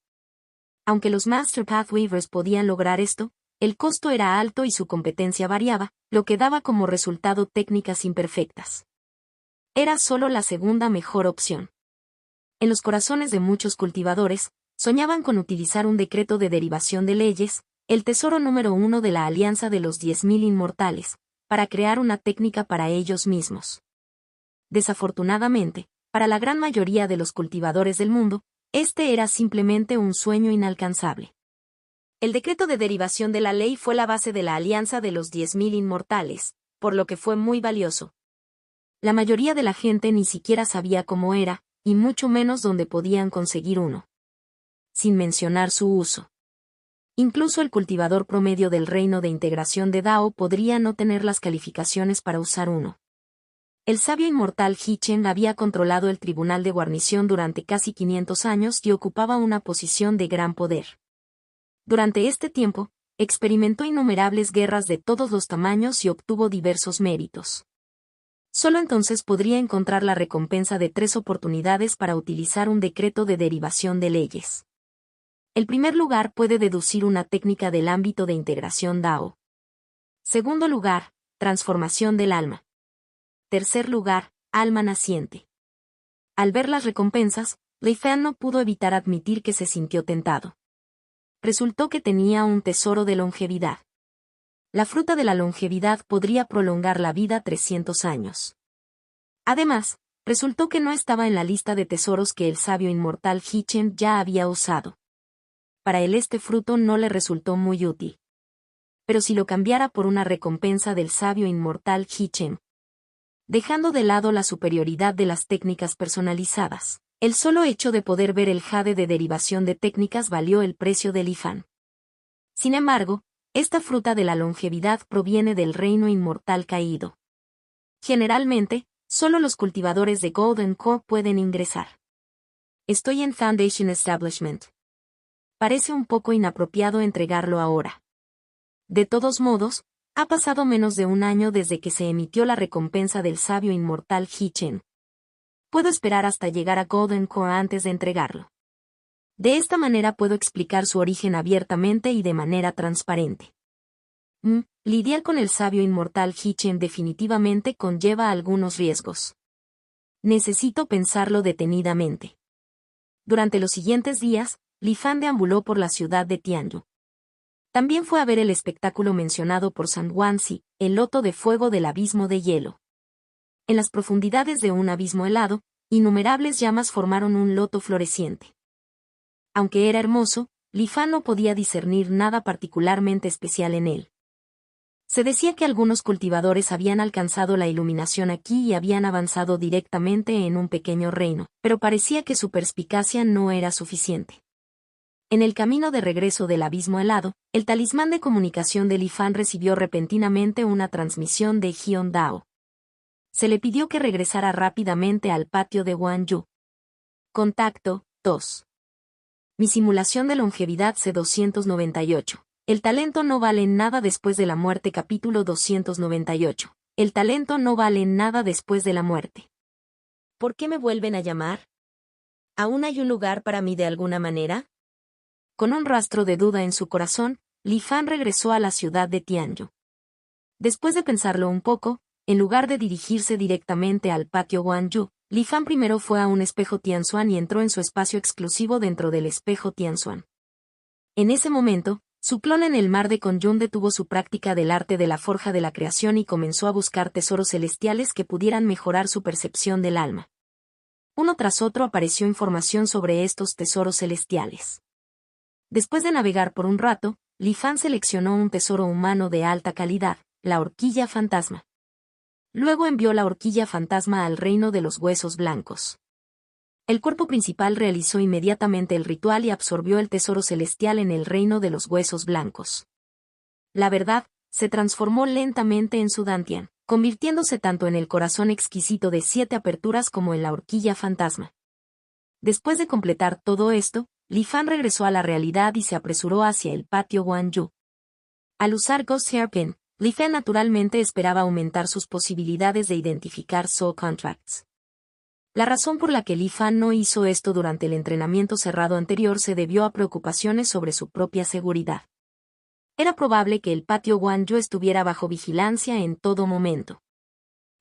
Aunque los Master Pathweavers podían lograr esto, el costo era alto y su competencia variaba, lo que daba como resultado técnicas imperfectas. Era solo la segunda mejor opción. En los corazones de muchos cultivadores, soñaban con utilizar un decreto de derivación de leyes, el tesoro número 1 de la alianza de los 10.000 inmortales, para crear una técnica para ellos mismos. Desafortunadamente, para la gran mayoría de los cultivadores del mundo, este era simplemente un sueño inalcanzable. El decreto de derivación de la ley fue la base de la alianza de los 10.000 inmortales, por lo que fue muy valioso. La mayoría de la gente ni siquiera sabía cómo era, y mucho menos dónde podían conseguir uno. Sin mencionar su uso. Incluso el cultivador promedio del reino de integración de Dao podría no tener las calificaciones para usar uno. El sabio inmortal Hi-Chen había controlado el tribunal de guarnición durante casi 500 años y ocupaba una posición de gran poder. Durante este tiempo, experimentó innumerables guerras de todos los tamaños y obtuvo diversos méritos. Solo entonces podría encontrar la recompensa de 3 oportunidades para utilizar un decreto de derivación de leyes. El primer lugar puede deducir una técnica del ámbito de integración Dao. Segundo lugar, transformación del alma. Tercer lugar, alma naciente. Al ver las recompensas, Li Fan no pudo evitar admitir que se sintió tentado. Resultó que tenía un tesoro de longevidad. La fruta de la longevidad podría prolongar la vida 300 años. Además, resultó que no estaba en la lista de tesoros que el sabio inmortal Hi-Chen ya había usado. Para él este fruto no le resultó muy útil. Pero si lo cambiara por una recompensa del sabio inmortal Hi-Chen, dejando de lado la superioridad de las técnicas personalizadas, el solo hecho de poder ver el jade de derivación de técnicas valió el precio del Li Fan. Sin embargo, esta fruta de la longevidad proviene del reino inmortal caído. Generalmente, solo los cultivadores de Golden Core pueden ingresar. Estoy en Foundation Establishment. Parece un poco inapropiado entregarlo ahora. De todos modos, ha pasado menos de un año desde que se emitió la recompensa del sabio inmortal Hi-Chen. Puedo esperar hasta llegar a Golden Core antes de entregarlo. De esta manera puedo explicar su origen abiertamente y de manera transparente. Lidiar con el sabio inmortal Hi-Chen definitivamente conlleva algunos riesgos. Necesito pensarlo detenidamente. Durante los siguientes días, Li Fan deambuló por la ciudad de Tianyu. También fue a ver el espectáculo mencionado por San Wanzi, el loto de fuego del abismo de hielo. En las profundidades de un abismo helado, innumerables llamas formaron un loto floreciente. Aunque era hermoso, Li Fan no podía discernir nada particularmente especial en él. Se decía que algunos cultivadores habían alcanzado la iluminación aquí y habían avanzado directamente en un pequeño reino, pero parecía que su perspicacia no era suficiente. En el camino de regreso del abismo helado, el talismán de comunicación de Li Fan recibió repentinamente una transmisión de Hyun Dao. Se le pidió que regresara rápidamente al patio de Wanyu. Contacto 2. Mi simulación de longevidad C298. El talento no vale nada después de la muerte. Capítulo 298. El talento no vale nada después de la muerte. ¿Por qué me vuelven a llamar? ¿Aún hay un lugar para mí de alguna manera? Con un rastro de duda en su corazón, Li Fan regresó a la ciudad de Tianyu. Después de pensarlo un poco, en lugar de dirigirse directamente al patio Wanyu, Li Fan primero fue a un espejo Tianxuan y entró en su espacio exclusivo dentro del espejo Tianxuan. En ese momento, Su clon en el mar de Konyun detuvo su práctica del arte de la forja de la creación y comenzó a buscar tesoros celestiales que pudieran mejorar su percepción del alma. Uno tras otro apareció información sobre estos tesoros celestiales. Después de navegar por un rato, Li Fan seleccionó un tesoro humano de alta calidad, la horquilla fantasma. Luego envió la horquilla fantasma al reino de los huesos blancos. El cuerpo principal realizó inmediatamente el ritual y absorbió el tesoro celestial en el reino de los huesos blancos. La verdad, se transformó lentamente en su dantian, convirtiéndose tanto en el corazón exquisito de 7 aperturas como en la horquilla fantasma. Después de completar todo esto, Li Fan regresó a la realidad y se apresuró hacia el patio Guanyu. Al usar Ghost Hairpin, Li Fan naturalmente esperaba aumentar sus posibilidades de identificar soul contracts. La razón por la que Li Fan no hizo esto durante el entrenamiento cerrado anterior se debió a preocupaciones sobre su propia seguridad. Era probable que el patio Guanyu estuviera bajo vigilancia en todo momento.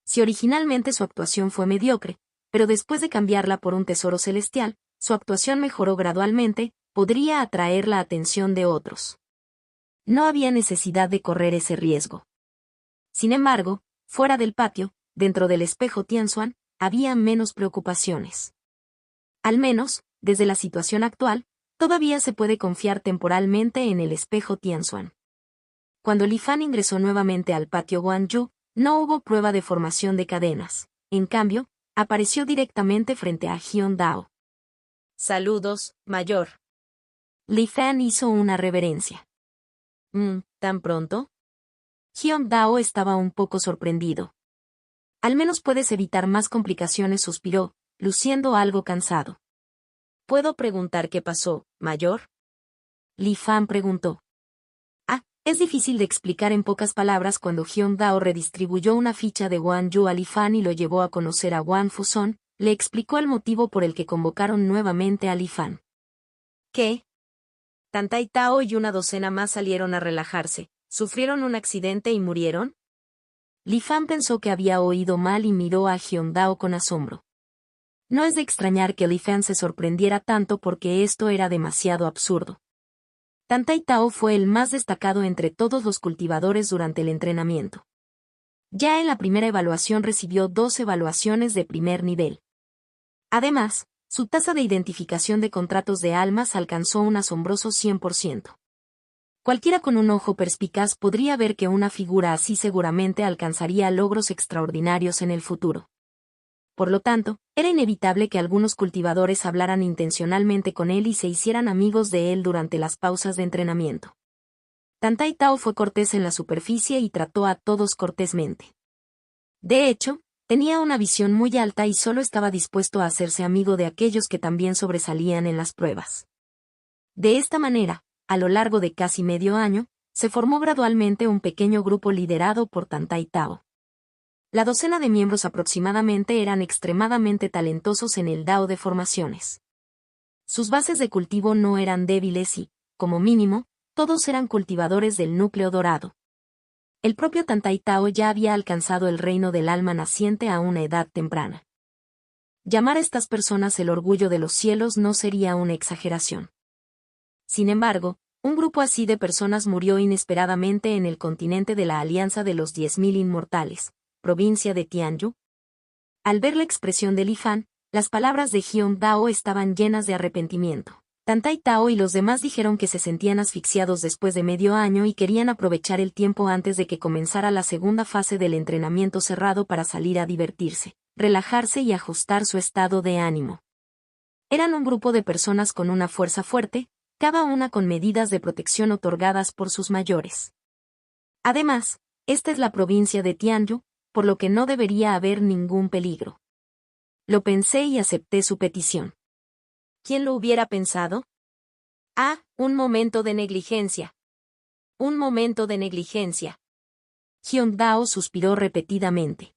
Si originalmente su actuación fue mediocre, pero después de cambiarla por un tesoro celestial, su actuación mejoró gradualmente, podría atraer la atención de otros. No había necesidad de correr ese riesgo. Sin embargo, fuera del patio, dentro del espejo Tianxuan, había menos preocupaciones. Al menos, desde la situación actual, todavía se puede confiar temporalmente en el espejo Tianxuan. Cuando Li Fan ingresó nuevamente al patio Guanyu, no hubo prueba de formación de cadenas. En cambio, apareció directamente frente a Hyun Dao. Saludos, mayor. Li Fan hizo una reverencia. ¿Tan pronto? Hyun Dao estaba un poco sorprendido. Al menos puedes evitar más complicaciones, suspiró, luciendo algo cansado. ¿Puedo preguntar qué pasó, mayor? Li Fan preguntó. Es difícil de explicar en pocas palabras cuando Hyun Dao redistribuyó una ficha de Guanyu a Li Fan y lo llevó a conocer a Wang Fuson, le explicó el motivo por el que convocaron nuevamente a Li Fan. ¿Qué? Tan Tai Tao y una docena más salieron a relajarse, ¿sufrieron un accidente y murieron? Li Fan pensó que había oído mal y miró a Hyun Dao con asombro. No es de extrañar que Li Fan se sorprendiera tanto porque esto era demasiado absurdo. Tan Tai Tao fue el más destacado entre todos los cultivadores durante el entrenamiento. Ya en la primera evaluación recibió 2 evaluaciones de primer nivel. Además, su tasa de identificación de contratos de almas alcanzó un asombroso 100%. Cualquiera con un ojo perspicaz podría ver que una figura así seguramente alcanzaría logros extraordinarios en el futuro. Por lo tanto, era inevitable que algunos cultivadores hablaran intencionalmente con él y se hicieran amigos de él durante las pausas de entrenamiento. Tan Tai Tao fue cortés en la superficie y trató a todos cortésmente. De hecho, tenía una visión muy alta y solo estaba dispuesto a hacerse amigo de aquellos que también sobresalían en las pruebas. De esta manera, a lo largo de casi medio año, se formó gradualmente un pequeño grupo liderado por Tan Tai Tao. La docena de miembros aproximadamente eran extremadamente talentosos en el Dao de formaciones. Sus bases de cultivo no eran débiles y, como mínimo, todos eran cultivadores del núcleo dorado. El propio Tan Tai Tao ya había alcanzado el reino del alma naciente a una edad temprana. Llamar a estas personas el orgullo de los cielos no sería una exageración. Sin embargo, un grupo así de personas murió inesperadamente en el continente de la Alianza de los 10.000 Inmortales, provincia de Tianyu. Al ver la expresión de Li Fan, las palabras de Hyun Dao estaban llenas de arrepentimiento. Tan Tai Tao y los demás dijeron que se sentían asfixiados después de medio año y querían aprovechar el tiempo antes de que comenzara la segunda fase del entrenamiento cerrado para salir a divertirse, relajarse y ajustar su estado de ánimo. Eran un grupo de personas con una fuerza fuerte, cada una con medidas de protección otorgadas por sus mayores. Además, esta es la provincia de Tianyu, por lo que no debería haber ningún peligro. Lo pensé y acepté su petición. ¿Quién lo hubiera pensado? Un momento de negligencia. Un momento de negligencia. Hyun Dao suspiró repetidamente.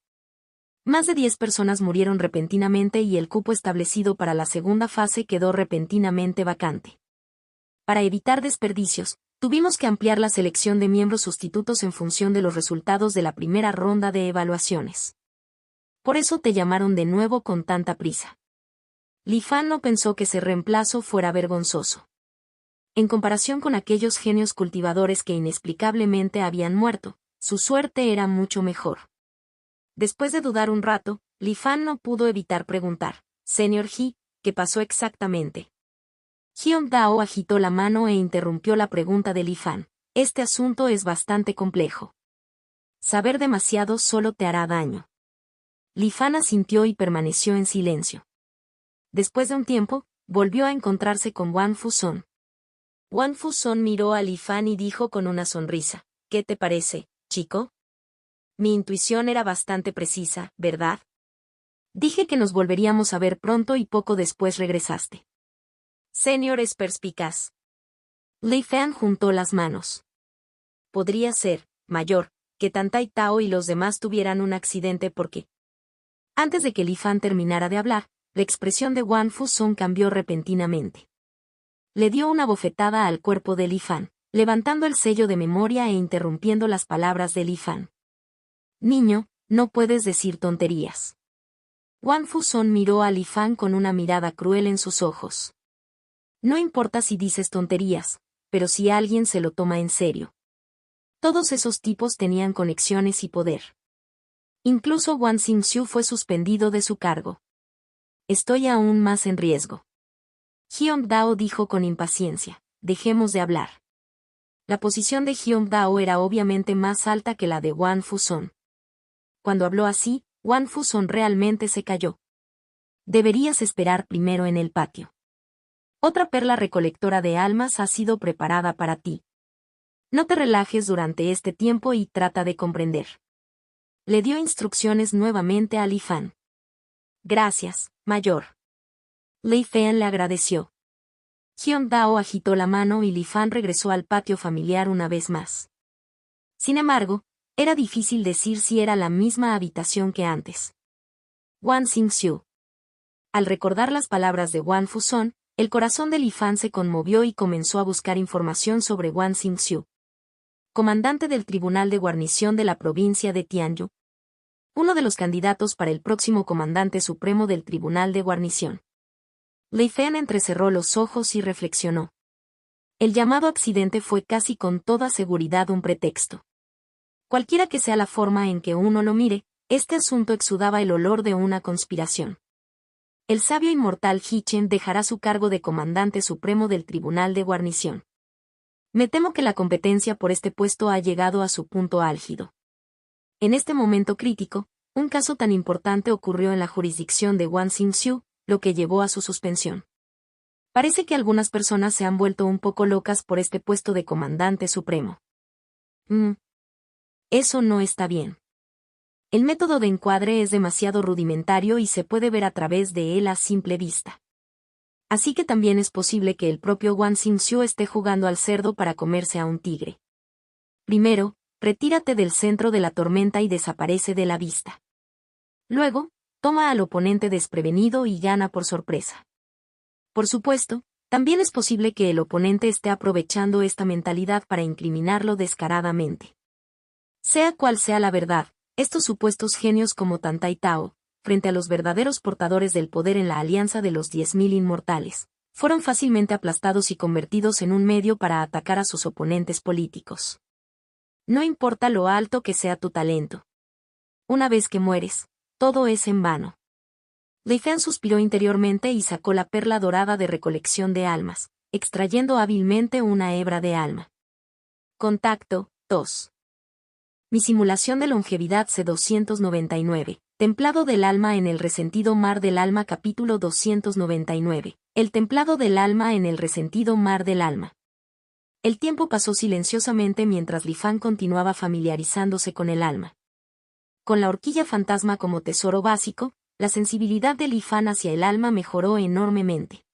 Más de 10 personas murieron repentinamente y el cupo establecido para la segunda fase quedó repentinamente vacante. Para evitar desperdicios, tuvimos que ampliar la selección de miembros sustitutos en función de los resultados de la primera ronda de evaluaciones. Por eso te llamaron de nuevo con tanta prisa. Li Fan no pensó que ese reemplazo fuera vergonzoso. En comparación con aquellos genios cultivadores que inexplicablemente habían muerto, su suerte era mucho mejor. Después de dudar un rato, Li Fan no pudo evitar preguntar, «Señor He, ¿qué pasó exactamente?» Hyun Dao agitó la mano e interrumpió la pregunta de Li Fan. «Este asunto es bastante complejo. Saber demasiado solo te hará daño». Li Fan asintió y permaneció en silencio. Después de un tiempo, volvió a encontrarse con Wang Fuson. Wang Fuson miró a Li Fan y dijo con una sonrisa, «¿Qué te parece, chico? Mi intuición era bastante precisa, ¿verdad? Dije que nos volveríamos a ver pronto y poco después regresaste». «Señor es perspicaz». Li Fan juntó las manos. «Podría ser, mayor, que Tan Tai Tao y los demás tuvieran un accidente porque...». Antes de que Li Fan terminara de hablar, la expresión de Wang Fuson cambió repentinamente. Le dio una bofetada al cuerpo de Li Fan, levantando el sello de memoria e interrumpiendo las palabras de Li Fan. «Niño, no puedes decir tonterías». Wang Fuson miró a Li Fan con una mirada cruel en sus ojos. «No importa si dices tonterías, pero si alguien se lo toma en serio». Todos esos tipos tenían conexiones y poder. Incluso Wang Xingxiu fue suspendido de su cargo. «Estoy aún más en riesgo». Hyun Dao dijo con impaciencia, «Dejemos de hablar». La posición de Hyun Dao era obviamente más alta que la de Wang Fuson. Cuando habló así, Wang Fuson realmente se calló. «Deberías esperar primero en el patio. Otra perla recolectora de almas ha sido preparada para ti. No te relajes durante este tiempo y trata de comprender». Le dio instrucciones nuevamente a Li Fan. «Gracias, mayor». Li Fan le agradeció. Hyun Dao agitó la mano y Li Fan regresó al patio familiar una vez más. Sin embargo, era difícil decir si era la misma habitación que antes. Wang Xingxiu. Al recordar las palabras de Wang Fuson, el corazón de Li Fan se conmovió y comenzó a buscar información sobre Wang Xingxiu, comandante del Tribunal de Guarnición de la provincia de Tianyu, uno de los candidatos para el próximo comandante supremo del Tribunal de Guarnición. Li Fan entrecerró los ojos y reflexionó. El llamado accidente fue casi con toda seguridad un pretexto. Cualquiera que sea la forma en que uno lo mire, este asunto exudaba el olor de una conspiración. El sabio inmortal He Chen dejará su cargo de comandante supremo del Tribunal de Guarnición. Me temo que la competencia por este puesto ha llegado a su punto álgido. En este momento crítico, un caso tan importante ocurrió en la jurisdicción de Wang Xingxiu, lo que llevó a su suspensión. Parece que algunas personas se han vuelto un poco locas por este puesto de comandante supremo. Eso no está bien. El método de encuadre es demasiado rudimentario y se puede ver a través de él a simple vista. Así que también es posible que el propio Wang Xingxiu esté jugando al cerdo para comerse a un tigre. Primero, retírate del centro de la tormenta y desaparece de la vista. Luego, toma al oponente desprevenido y gana por sorpresa. Por supuesto, también es posible que el oponente esté aprovechando esta mentalidad para incriminarlo descaradamente. Sea cual sea la verdad, estos supuestos genios como Tan Tai Tao, frente a los verdaderos portadores del poder en la alianza de los 10.000 inmortales, fueron fácilmente aplastados y convertidos en un medio para atacar a sus oponentes políticos. No importa lo alto que sea tu talento. Una vez que mueres, todo es en vano. Li Fan suspiró interiormente y sacó la perla dorada de recolección de almas, extrayendo hábilmente una hebra de alma. Contacto, 2. Mi simulación de longevidad C299, Templado del alma en el resentido mar del alma capítulo 299, el templado del alma en el resentido mar del alma. El tiempo pasó silenciosamente mientras Li Fan continuaba familiarizándose con el alma. Con la horquilla fantasma como tesoro básico, la sensibilidad de Li Fan hacia el alma mejoró enormemente.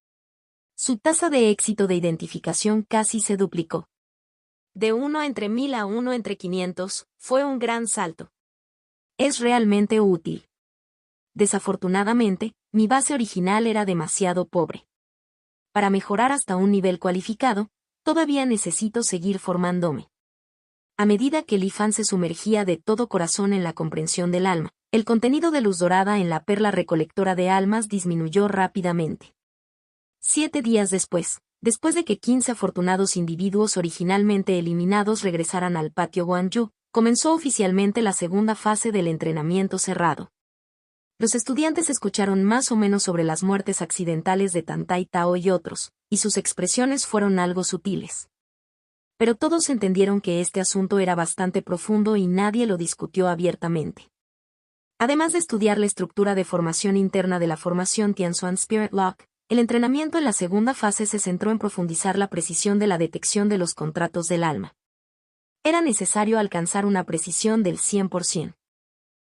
Su tasa de éxito de identificación casi se duplicó. De 1 entre 1000 a 1 entre 500, fue un gran salto. Es realmente útil. Desafortunadamente, mi base original era demasiado pobre. Para mejorar hasta un nivel cualificado, todavía necesito seguir formándome. A medida que Li Fan se sumergía de todo corazón en la comprensión del alma, el contenido de luz dorada en la perla recolectora de almas disminuyó rápidamente. 7 días después, Después de que 15 afortunados individuos originalmente eliminados regresaran al patio Guanyu, comenzó oficialmente la segunda fase del entrenamiento cerrado. Los estudiantes escucharon más o menos sobre las muertes accidentales de Tan Tai Tao y otros, y sus expresiones fueron algo sutiles. Pero todos entendieron que este asunto era bastante profundo y nadie lo discutió abiertamente. Además de estudiar la estructura de formación interna de la formación Tianzuan Spirit Lock, el entrenamiento en la segunda fase se centró en profundizar la precisión de la detección de los contratos del alma. Era necesario alcanzar una precisión del 100%.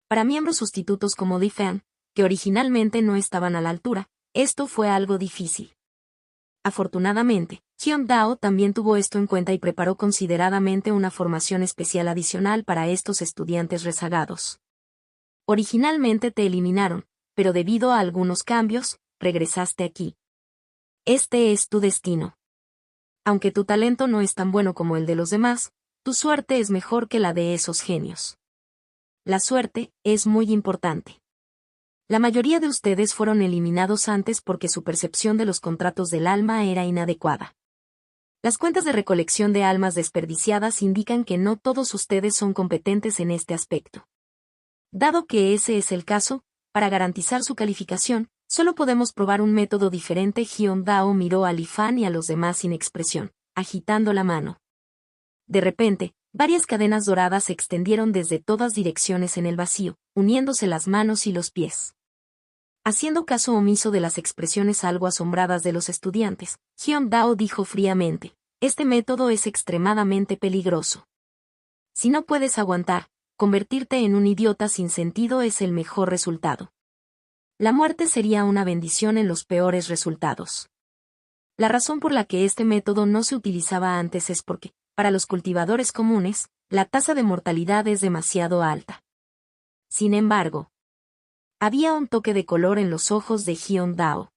Para miembros sustitutos como Li Fan, que originalmente no estaban a la altura, esto fue algo difícil. Afortunadamente, Hyun Dao también tuvo esto en cuenta y preparó consideradamente una formación especial adicional para estos estudiantes rezagados. Originalmente te eliminaron, pero debido a algunos cambios, regresaste aquí. Este es tu destino. Aunque tu talento no es tan bueno como el de los demás, tu suerte es mejor que la de esos genios. La suerte es muy importante. La mayoría de ustedes fueron eliminados antes porque su percepción de los contratos del alma era inadecuada. Las cuentas de recolección de almas desperdiciadas indican que no todos ustedes son competentes en este aspecto. Dado que ese es el caso, para garantizar su calificación, solo podemos probar un método diferente. Hyun Dao miró a Li Fan y a los demás sin expresión, agitando la mano. De repente, varias cadenas doradas se extendieron desde todas direcciones en el vacío, uniéndose las manos y los pies. Haciendo caso omiso de las expresiones algo asombradas de los estudiantes, Hyun Dao dijo fríamente, este método es extremadamente peligroso. Si no puedes aguantar, convertirte en un idiota sin sentido es el mejor resultado. La muerte sería una bendición en los peores resultados. La razón por la que este método no se utilizaba antes es porque, para los cultivadores comunes, la tasa de mortalidad es demasiado alta. Sin embargo, había un toque de color en los ojos de Hyun Dao.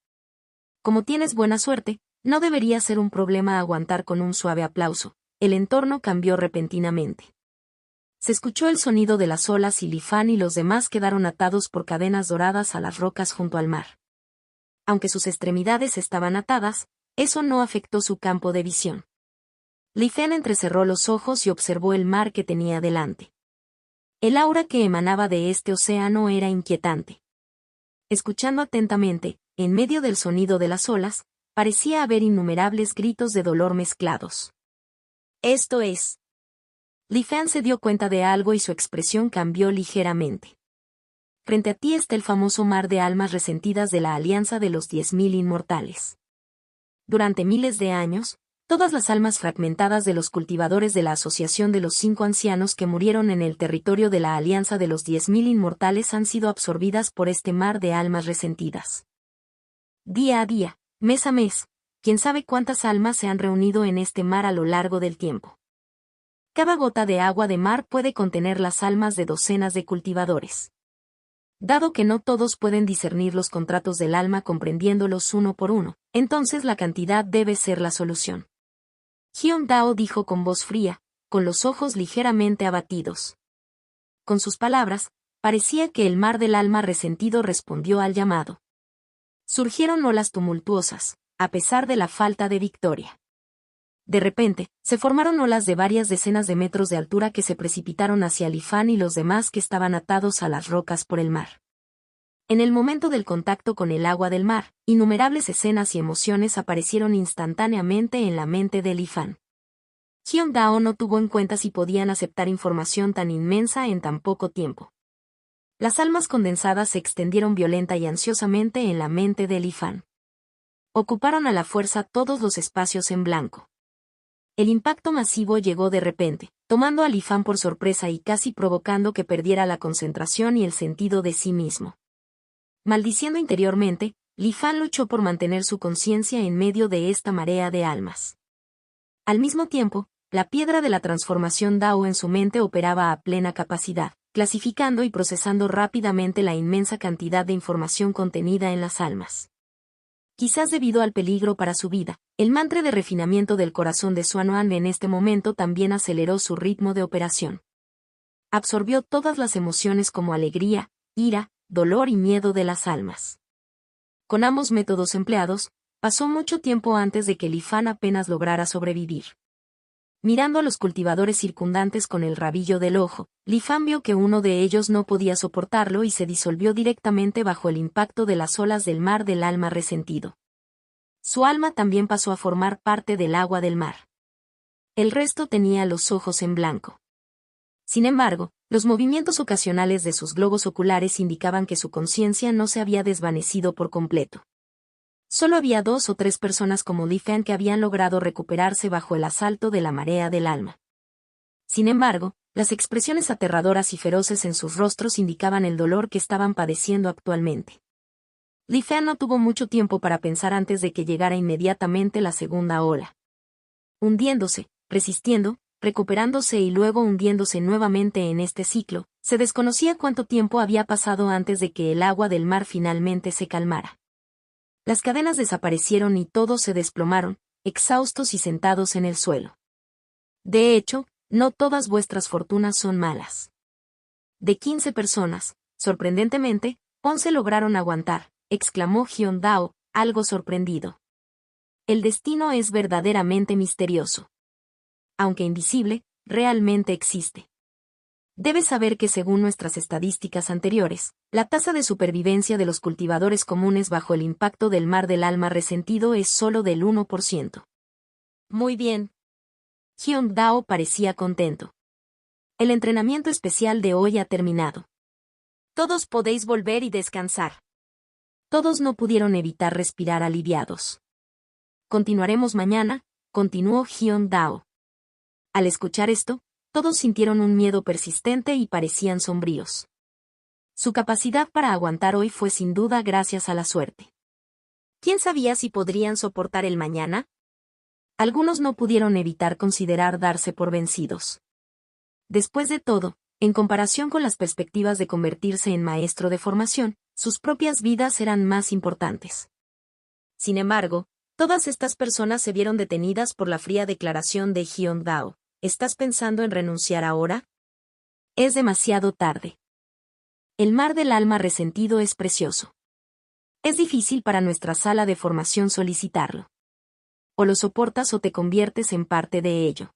Como tienes buena suerte, no debería ser un problema aguantar con un suave aplauso. El entorno cambió repentinamente. Se escuchó el sonido de las olas y Li Fan y los demás quedaron atados por cadenas doradas a las rocas junto al mar. Aunque sus extremidades estaban atadas, eso no afectó su campo de visión. Li Fan entrecerró los ojos y observó el mar que tenía delante. El aura que emanaba de este océano era inquietante. Escuchando atentamente, en medio del sonido de las olas, parecía haber innumerables gritos de dolor mezclados. Esto es. Li Fan se dio cuenta de algo y su expresión cambió ligeramente. Frente a ti está el famoso mar de almas resentidas de la Alianza de los 10.000 Inmortales. Durante miles de años, todas las almas fragmentadas de los cultivadores de la Asociación de los 5 Ancianos que murieron en el territorio de la Alianza de los 10.000 Inmortales han sido absorbidas por este mar de almas resentidas. Día a día, mes a mes, quién sabe cuántas almas se han reunido en este mar a lo largo del tiempo. Cada gota de agua de mar puede contener las almas de docenas de cultivadores. Dado que no todos pueden discernir los contratos del alma comprendiéndolos uno por uno, entonces la cantidad debe ser la solución. Hyun Dao dijo con voz fría, con los ojos ligeramente abatidos. Con sus palabras, parecía que el mar del alma resentido respondió al llamado. Surgieron olas tumultuosas, a pesar de la falta de victoria. De repente, se formaron olas de varias decenas de metros de altura que se precipitaron hacia Li Fan y los demás que estaban atados a las rocas por el mar. En el momento del contacto con el agua del mar, innumerables escenas y emociones aparecieron instantáneamente en la mente de Li Fan. Hyun Dao no tuvo en cuenta si podían aceptar información tan inmensa en tan poco tiempo. Las almas condensadas se extendieron violenta y ansiosamente en la mente de Li Fan. Ocuparon a la fuerza todos los espacios en blanco. El impacto masivo llegó de repente, tomando a Li Fan por sorpresa y casi provocando que perdiera la concentración y el sentido de sí mismo. Maldiciendo interiormente, Li Fan luchó por mantener su conciencia en medio de esta marea de almas. Al mismo tiempo, la piedra de la transformación Dao en su mente operaba a plena capacidad, clasificando y procesando rápidamente la inmensa cantidad de información contenida en las almas. Quizás debido al peligro para su vida, el mantra de refinamiento del corazón de Xuanhuan en este momento también aceleró su ritmo de operación. Absorbió todas las emociones como alegría, ira, dolor y miedo de las almas. Con ambos métodos empleados, pasó mucho tiempo antes de que Li Fan apenas lograra sobrevivir. Mirando a los cultivadores circundantes con el rabillo del ojo, Li Fan vio que uno de ellos no podía soportarlo y se disolvió directamente bajo el impacto de las olas del mar del alma resentido. Su alma también pasó a formar parte del agua del mar. El resto tenía los ojos en blanco. Sin embargo, los movimientos ocasionales de sus globos oculares indicaban que su conciencia no se había desvanecido por completo. Solo había 2 o 3 personas como Li Fan que habían logrado recuperarse bajo el asalto de la marea del alma. Sin embargo, las expresiones aterradoras y feroces en sus rostros indicaban el dolor que estaban padeciendo actualmente. Li Fan no tuvo mucho tiempo para pensar antes de que llegara inmediatamente la segunda ola. Hundiéndose, resistiendo, recuperándose y luego hundiéndose nuevamente en este ciclo, se desconocía cuánto tiempo había pasado antes de que el agua del mar finalmente se calmara. Las cadenas desaparecieron y todos se desplomaron, exhaustos y sentados en el suelo. De hecho, no todas vuestras fortunas son malas. De 15 personas, sorprendentemente, 11 lograron aguantar, exclamó Hyun Dao, algo sorprendido. El destino es verdaderamente misterioso. Aunque invisible, realmente existe. Debes saber que según nuestras estadísticas anteriores, la tasa de supervivencia de los cultivadores comunes bajo el impacto del mar del alma resentido es solo del 1%. Muy bien. Hyun Dao parecía contento. El entrenamiento especial de hoy ha terminado. Todos podéis volver y descansar. Todos no pudieron evitar respirar aliviados. Continuaremos mañana, continuó Hyun Dao. Al escuchar esto, todos sintieron un miedo persistente y parecían sombríos. Su capacidad para aguantar hoy fue sin duda gracias a la suerte. ¿Quién sabía si podrían soportar el mañana? Algunos no pudieron evitar considerar darse por vencidos. Después de todo, en comparación con las perspectivas de convertirse en maestro de formación, sus propias vidas eran más importantes. Sin embargo, todas estas personas se vieron detenidas por la fría declaración de Hyun Dao. ¿Estás pensando en renunciar ahora? Es demasiado tarde. El mar del alma resentido es precioso. Es difícil para nuestra sala de formación solicitarlo. O lo soportas o te conviertes en parte de ello.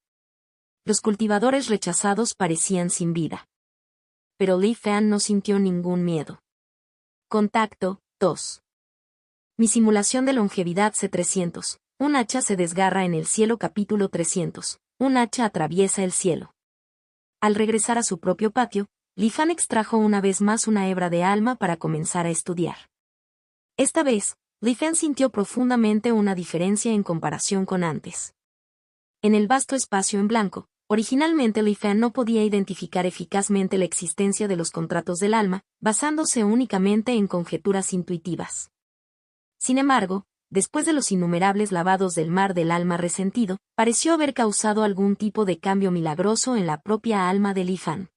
Los cultivadores rechazados parecían sin vida. Pero Li Fan no sintió ningún miedo. Contacto 2. Mi simulación de longevidad C300. Un hacha se desgarra en el cielo capítulo 300. Un hacha atraviesa el cielo. Al regresar a su propio patio, Li Fan extrajo una vez más una hebra de alma para comenzar a estudiar. Esta vez, Li Fan sintió profundamente una diferencia en comparación con antes. En el vasto espacio en blanco, originalmente Li Fan no podía identificar eficazmente la existencia de los contratos del alma, basándose únicamente en conjeturas intuitivas. Sin embargo, después de los innumerables lavados del mar del alma resentido, pareció haber causado algún tipo de cambio milagroso en la propia alma de Li Fan.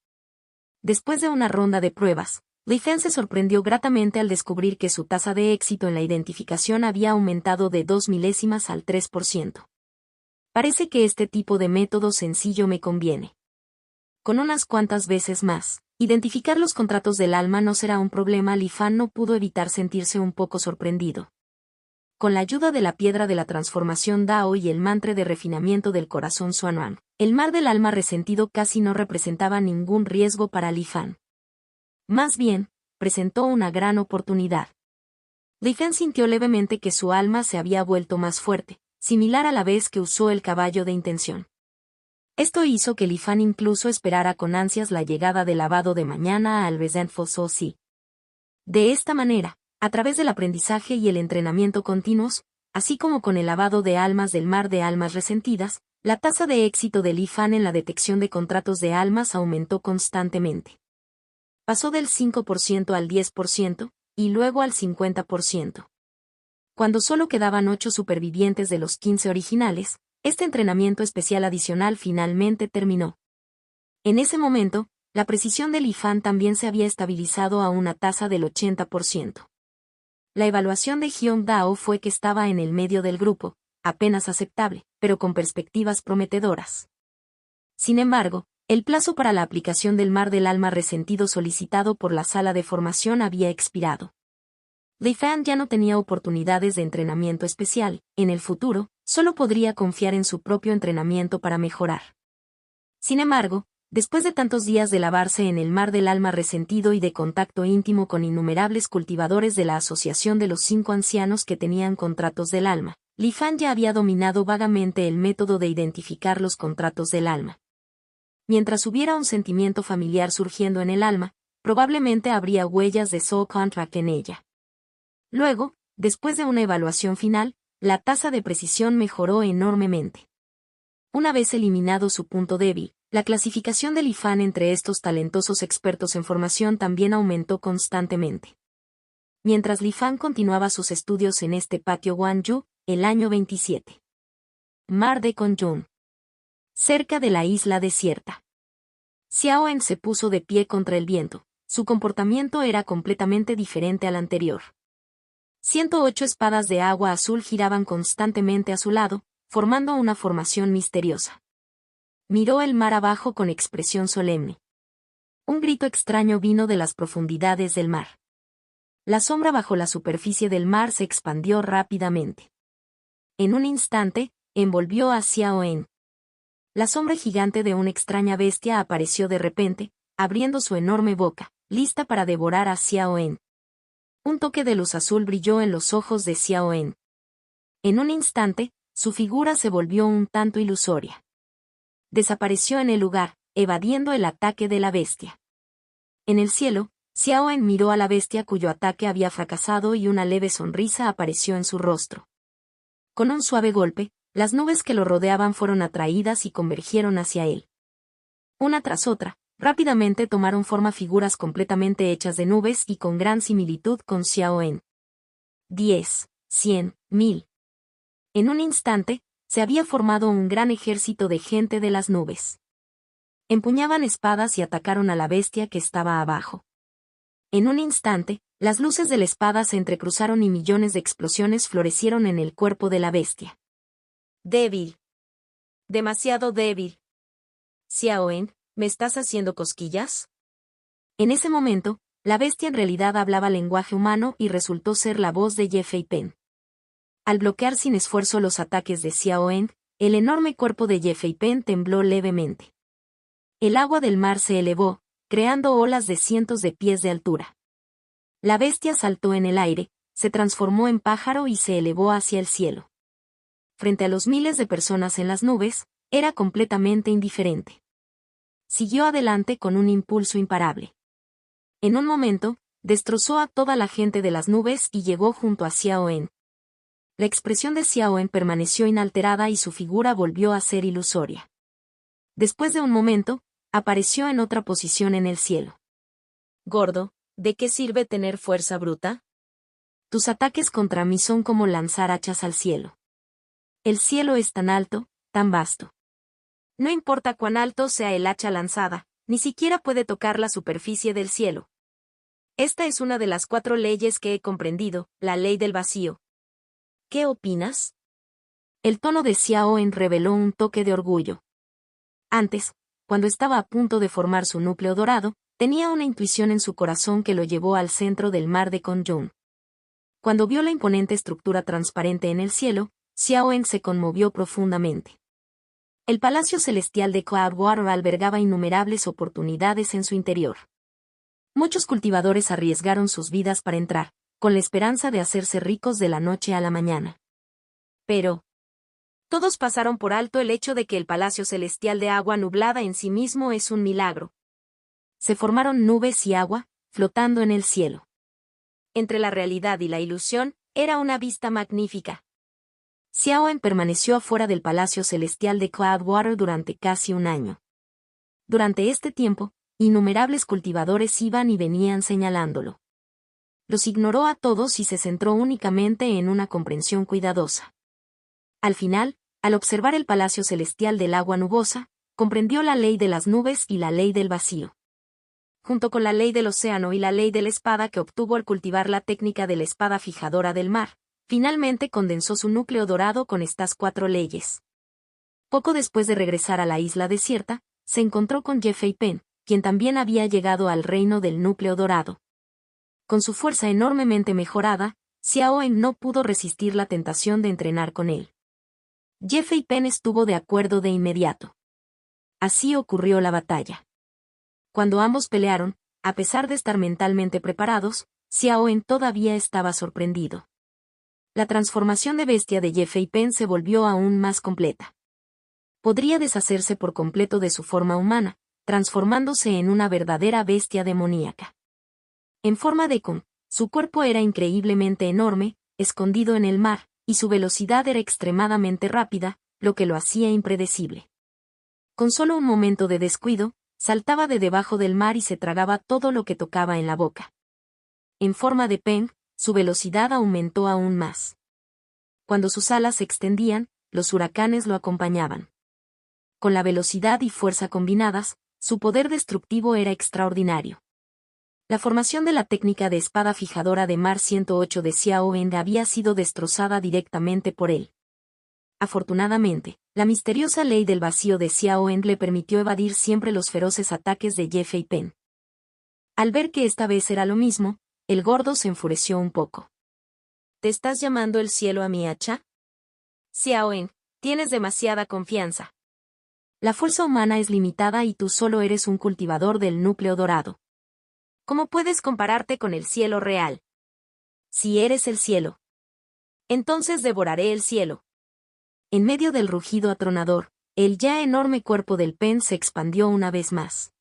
Después de una ronda de pruebas, Li Fan se sorprendió gratamente al descubrir que su tasa de éxito en la identificación había aumentado de 2 milésimas al 3%. Parece que este tipo de método sencillo me conviene. Con unas cuantas veces más, identificar los contratos del alma no será un problema. Li Fan no pudo evitar sentirse un poco sorprendido. Con la ayuda de la piedra de la transformación Dao y el mantra de refinamiento del corazón Xuanuan, el mar del alma resentido casi no representaba ningún riesgo para Li Fan. Más bien, presentó una gran oportunidad. Li Fan sintió levemente que su alma se había vuelto más fuerte, similar a la vez que usó el caballo de intención. Esto hizo que Li Fan incluso esperara con ansias la llegada del lavado de mañana al Resentful Soul Sea. De esta manera, a través del aprendizaje y el entrenamiento continuos, así como con el lavado de almas del mar de almas resentidas, la tasa de éxito de Li Fan en la detección de contratos de almas aumentó constantemente. Pasó del 5% al 10%, y luego al 50%. Cuando solo quedaban 8 supervivientes de los 15 originales, este entrenamiento especial adicional finalmente terminó. En ese momento, la precisión de Li Fan también se había estabilizado a una tasa del 80%. La evaluación de Hyun Dao fue que estaba en el medio del grupo, apenas aceptable, pero con perspectivas prometedoras. Sin embargo, el plazo para la aplicación del mar del alma resentido solicitado por la sala de formación había expirado. Li Fan ya no tenía oportunidades de entrenamiento especial. En el futuro, solo podría confiar en su propio entrenamiento para mejorar. Sin embargo, después de tantos días de lavarse en el mar del alma resentido y de contacto íntimo con innumerables cultivadores de la Asociación de los 5 Ancianos que tenían contratos del alma, Li Fan ya había dominado vagamente el método de identificar los contratos del alma. Mientras hubiera un sentimiento familiar surgiendo en el alma, probablemente habría huellas de soul contract en ella. Luego, después de una evaluación final, la tasa de precisión mejoró enormemente. Una vez eliminado su punto débil, la clasificación de Li Fan entre estos talentosos expertos en formación también aumentó constantemente. Mientras Li Fan continuaba sus estudios en este patio Guanyu, el año 27. Mar de Conjun. Cerca de la isla desierta. Xiao En se puso de pie contra el viento. Su comportamiento era completamente diferente al anterior. 108 espadas de agua azul giraban constantemente a su lado, formando una formación misteriosa. Miró el mar abajo con expresión solemne. Un grito extraño vino de las profundidades del mar. La sombra bajo la superficie del mar se expandió rápidamente. En un instante, envolvió a Xiao En. La sombra gigante de una extraña bestia apareció de repente, abriendo su enorme boca, lista para devorar a Xiao En. Un toque de luz azul brilló en los ojos de Xiao En. En un instante, su figura se volvió un tanto ilusoria. Desapareció en el lugar, evadiendo el ataque de la bestia. En el cielo, Xiao En miró a la bestia cuyo ataque había fracasado y una leve sonrisa apareció en su rostro. Con un suave golpe, las nubes que lo rodeaban fueron atraídas y convergieron hacia él. Una tras otra, rápidamente tomaron forma figuras completamente hechas de nubes y con gran similitud con Xiao En. 10, 100, 1000. En un instante, se había formado un gran ejército de gente de las nubes. Empuñaban espadas y atacaron a la bestia que estaba abajo. En un instante, las luces de la espada se entrecruzaron y millones de explosiones florecieron en el cuerpo de la bestia. Débil. Demasiado débil. Xiao En, ¿me estás haciendo cosquillas? En ese momento, la bestia en realidad hablaba lenguaje humano y resultó ser la voz de Ye Feipen. Al bloquear sin esfuerzo los ataques de Xiao En, el enorme cuerpo de Ye Feipen tembló levemente. El agua del mar se elevó, creando olas de cientos de pies de altura. La bestia saltó en el aire, se transformó en pájaro y se elevó hacia el cielo. Frente a los miles de personas en las nubes, era completamente indiferente. Siguió adelante con un impulso imparable. En un momento, destrozó a toda la gente de las nubes y llegó junto a Xiao En. La expresión de Xiao En permaneció inalterada y su figura volvió a ser ilusoria. Después de un momento, apareció en otra posición en el cielo. Gordo, ¿de qué sirve tener fuerza bruta? Tus ataques contra mí son como lanzar hachas al cielo. El cielo es tan alto, tan vasto. No importa cuán alto sea el hacha lanzada, ni siquiera puede tocar la superficie del cielo. Esta es una de las 4 leyes que he comprendido, la ley del vacío. ¿Qué opinas? El tono de Xiao En reveló un toque de orgullo. Antes, cuando estaba a punto de formar su núcleo dorado, tenía una intuición en su corazón que lo llevó al centro del mar de Conjun. Cuando vio la imponente estructura transparente en el cielo, Xiao En se conmovió profundamente. El palacio celestial de Cloudwater albergaba innumerables oportunidades en su interior. Muchos cultivadores arriesgaron sus vidas para entrar, con la esperanza de hacerse ricos de la noche a la mañana. Pero todos pasaron por alto el hecho de que el palacio celestial de agua nublada en sí mismo es un milagro. Se formaron nubes y agua, flotando en el cielo. Entre la realidad y la ilusión, era una vista magnífica. Xiao En permaneció afuera del palacio celestial de Cloudwater durante casi un año. Durante este tiempo, innumerables cultivadores iban y venían señalándolo. Los ignoró a todos y se centró únicamente en una comprensión cuidadosa. Al final, al observar el palacio celestial del agua nubosa, comprendió la ley de las nubes y la ley del vacío. Junto con la ley del océano y la ley de la espada que obtuvo al cultivar la técnica de la espada fijadora del mar, finalmente condensó su núcleo dorado con estas 4 leyes. Poco después de regresar a la isla desierta, se encontró con Ye Feipen, quien también había llegado al reino del núcleo dorado. Con su fuerza enormemente mejorada, Xiao En no pudo resistir la tentación de entrenar con él. Ye Fei Pen estuvo de acuerdo de inmediato. Así ocurrió la batalla. Cuando ambos pelearon, a pesar de estar mentalmente preparados, Xiao En todavía estaba sorprendido. La transformación de bestia de Ye Fei Pen se volvió aún más completa. Podría deshacerse por completo de su forma humana, transformándose en una verdadera bestia demoníaca. En forma de Kong, su cuerpo era increíblemente enorme, escondido en el mar, y su velocidad era extremadamente rápida, lo que lo hacía impredecible. Con solo un momento de descuido, saltaba de debajo del mar y se tragaba todo lo que tocaba en la boca. En forma de Peng, su velocidad aumentó aún más. Cuando sus alas se extendían, los huracanes lo acompañaban. Con la velocidad y fuerza combinadas, su poder destructivo era extraordinario. La formación de la técnica de espada fijadora de Mar 108 de Xiao En había sido destrozada directamente por él. Afortunadamente, la misteriosa ley del vacío de Xiao En le permitió evadir siempre los feroces ataques de Ye Fei Pen. Al ver que esta vez era lo mismo, el gordo se enfureció un poco. ¿Te estás llamando el cielo a mi hacha? Xiao En, tienes demasiada confianza. La fuerza humana es limitada y tú solo eres un cultivador del núcleo dorado. ¿Cómo puedes compararte con el cielo real? Si eres el cielo, entonces devoraré el cielo. En medio del rugido atronador, el ya enorme cuerpo del Pen se expandió una vez más.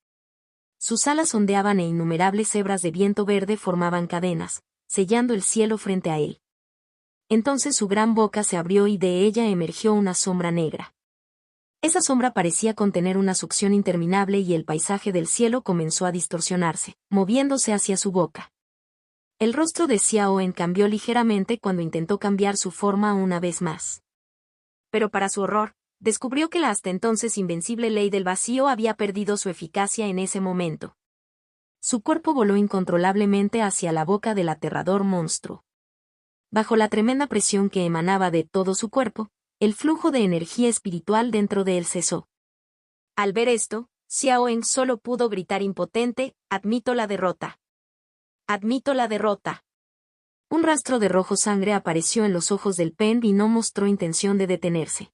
Sus alas ondeaban e innumerables hebras de viento verde formaban cadenas, sellando el cielo frente a él. Entonces su gran boca se abrió y de ella emergió una sombra negra. Esa sombra parecía contener una succión interminable y el paisaje del cielo comenzó a distorsionarse, moviéndose hacia su boca. El rostro de Xiao En cambió ligeramente cuando intentó cambiar su forma una vez más. Pero para su horror, descubrió que la hasta entonces invencible ley del vacío había perdido su eficacia en ese momento. Su cuerpo voló incontrolablemente hacia la boca del aterrador monstruo. Bajo la tremenda presión que emanaba de todo su cuerpo, el flujo de energía espiritual dentro de él cesó. Al ver esto, Xiao En solo pudo gritar impotente, admito la derrota. Admito la derrota. Un rastro de rojo sangre apareció en los ojos del Pen y no mostró intención de detenerse.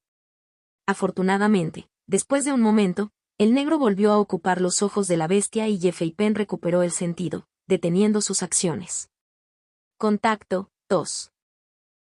Afortunadamente, después de un momento, el negro volvió a ocupar los ojos de la bestia y Ye Fei Pen recuperó el sentido, deteniendo sus acciones. Contacto, tos.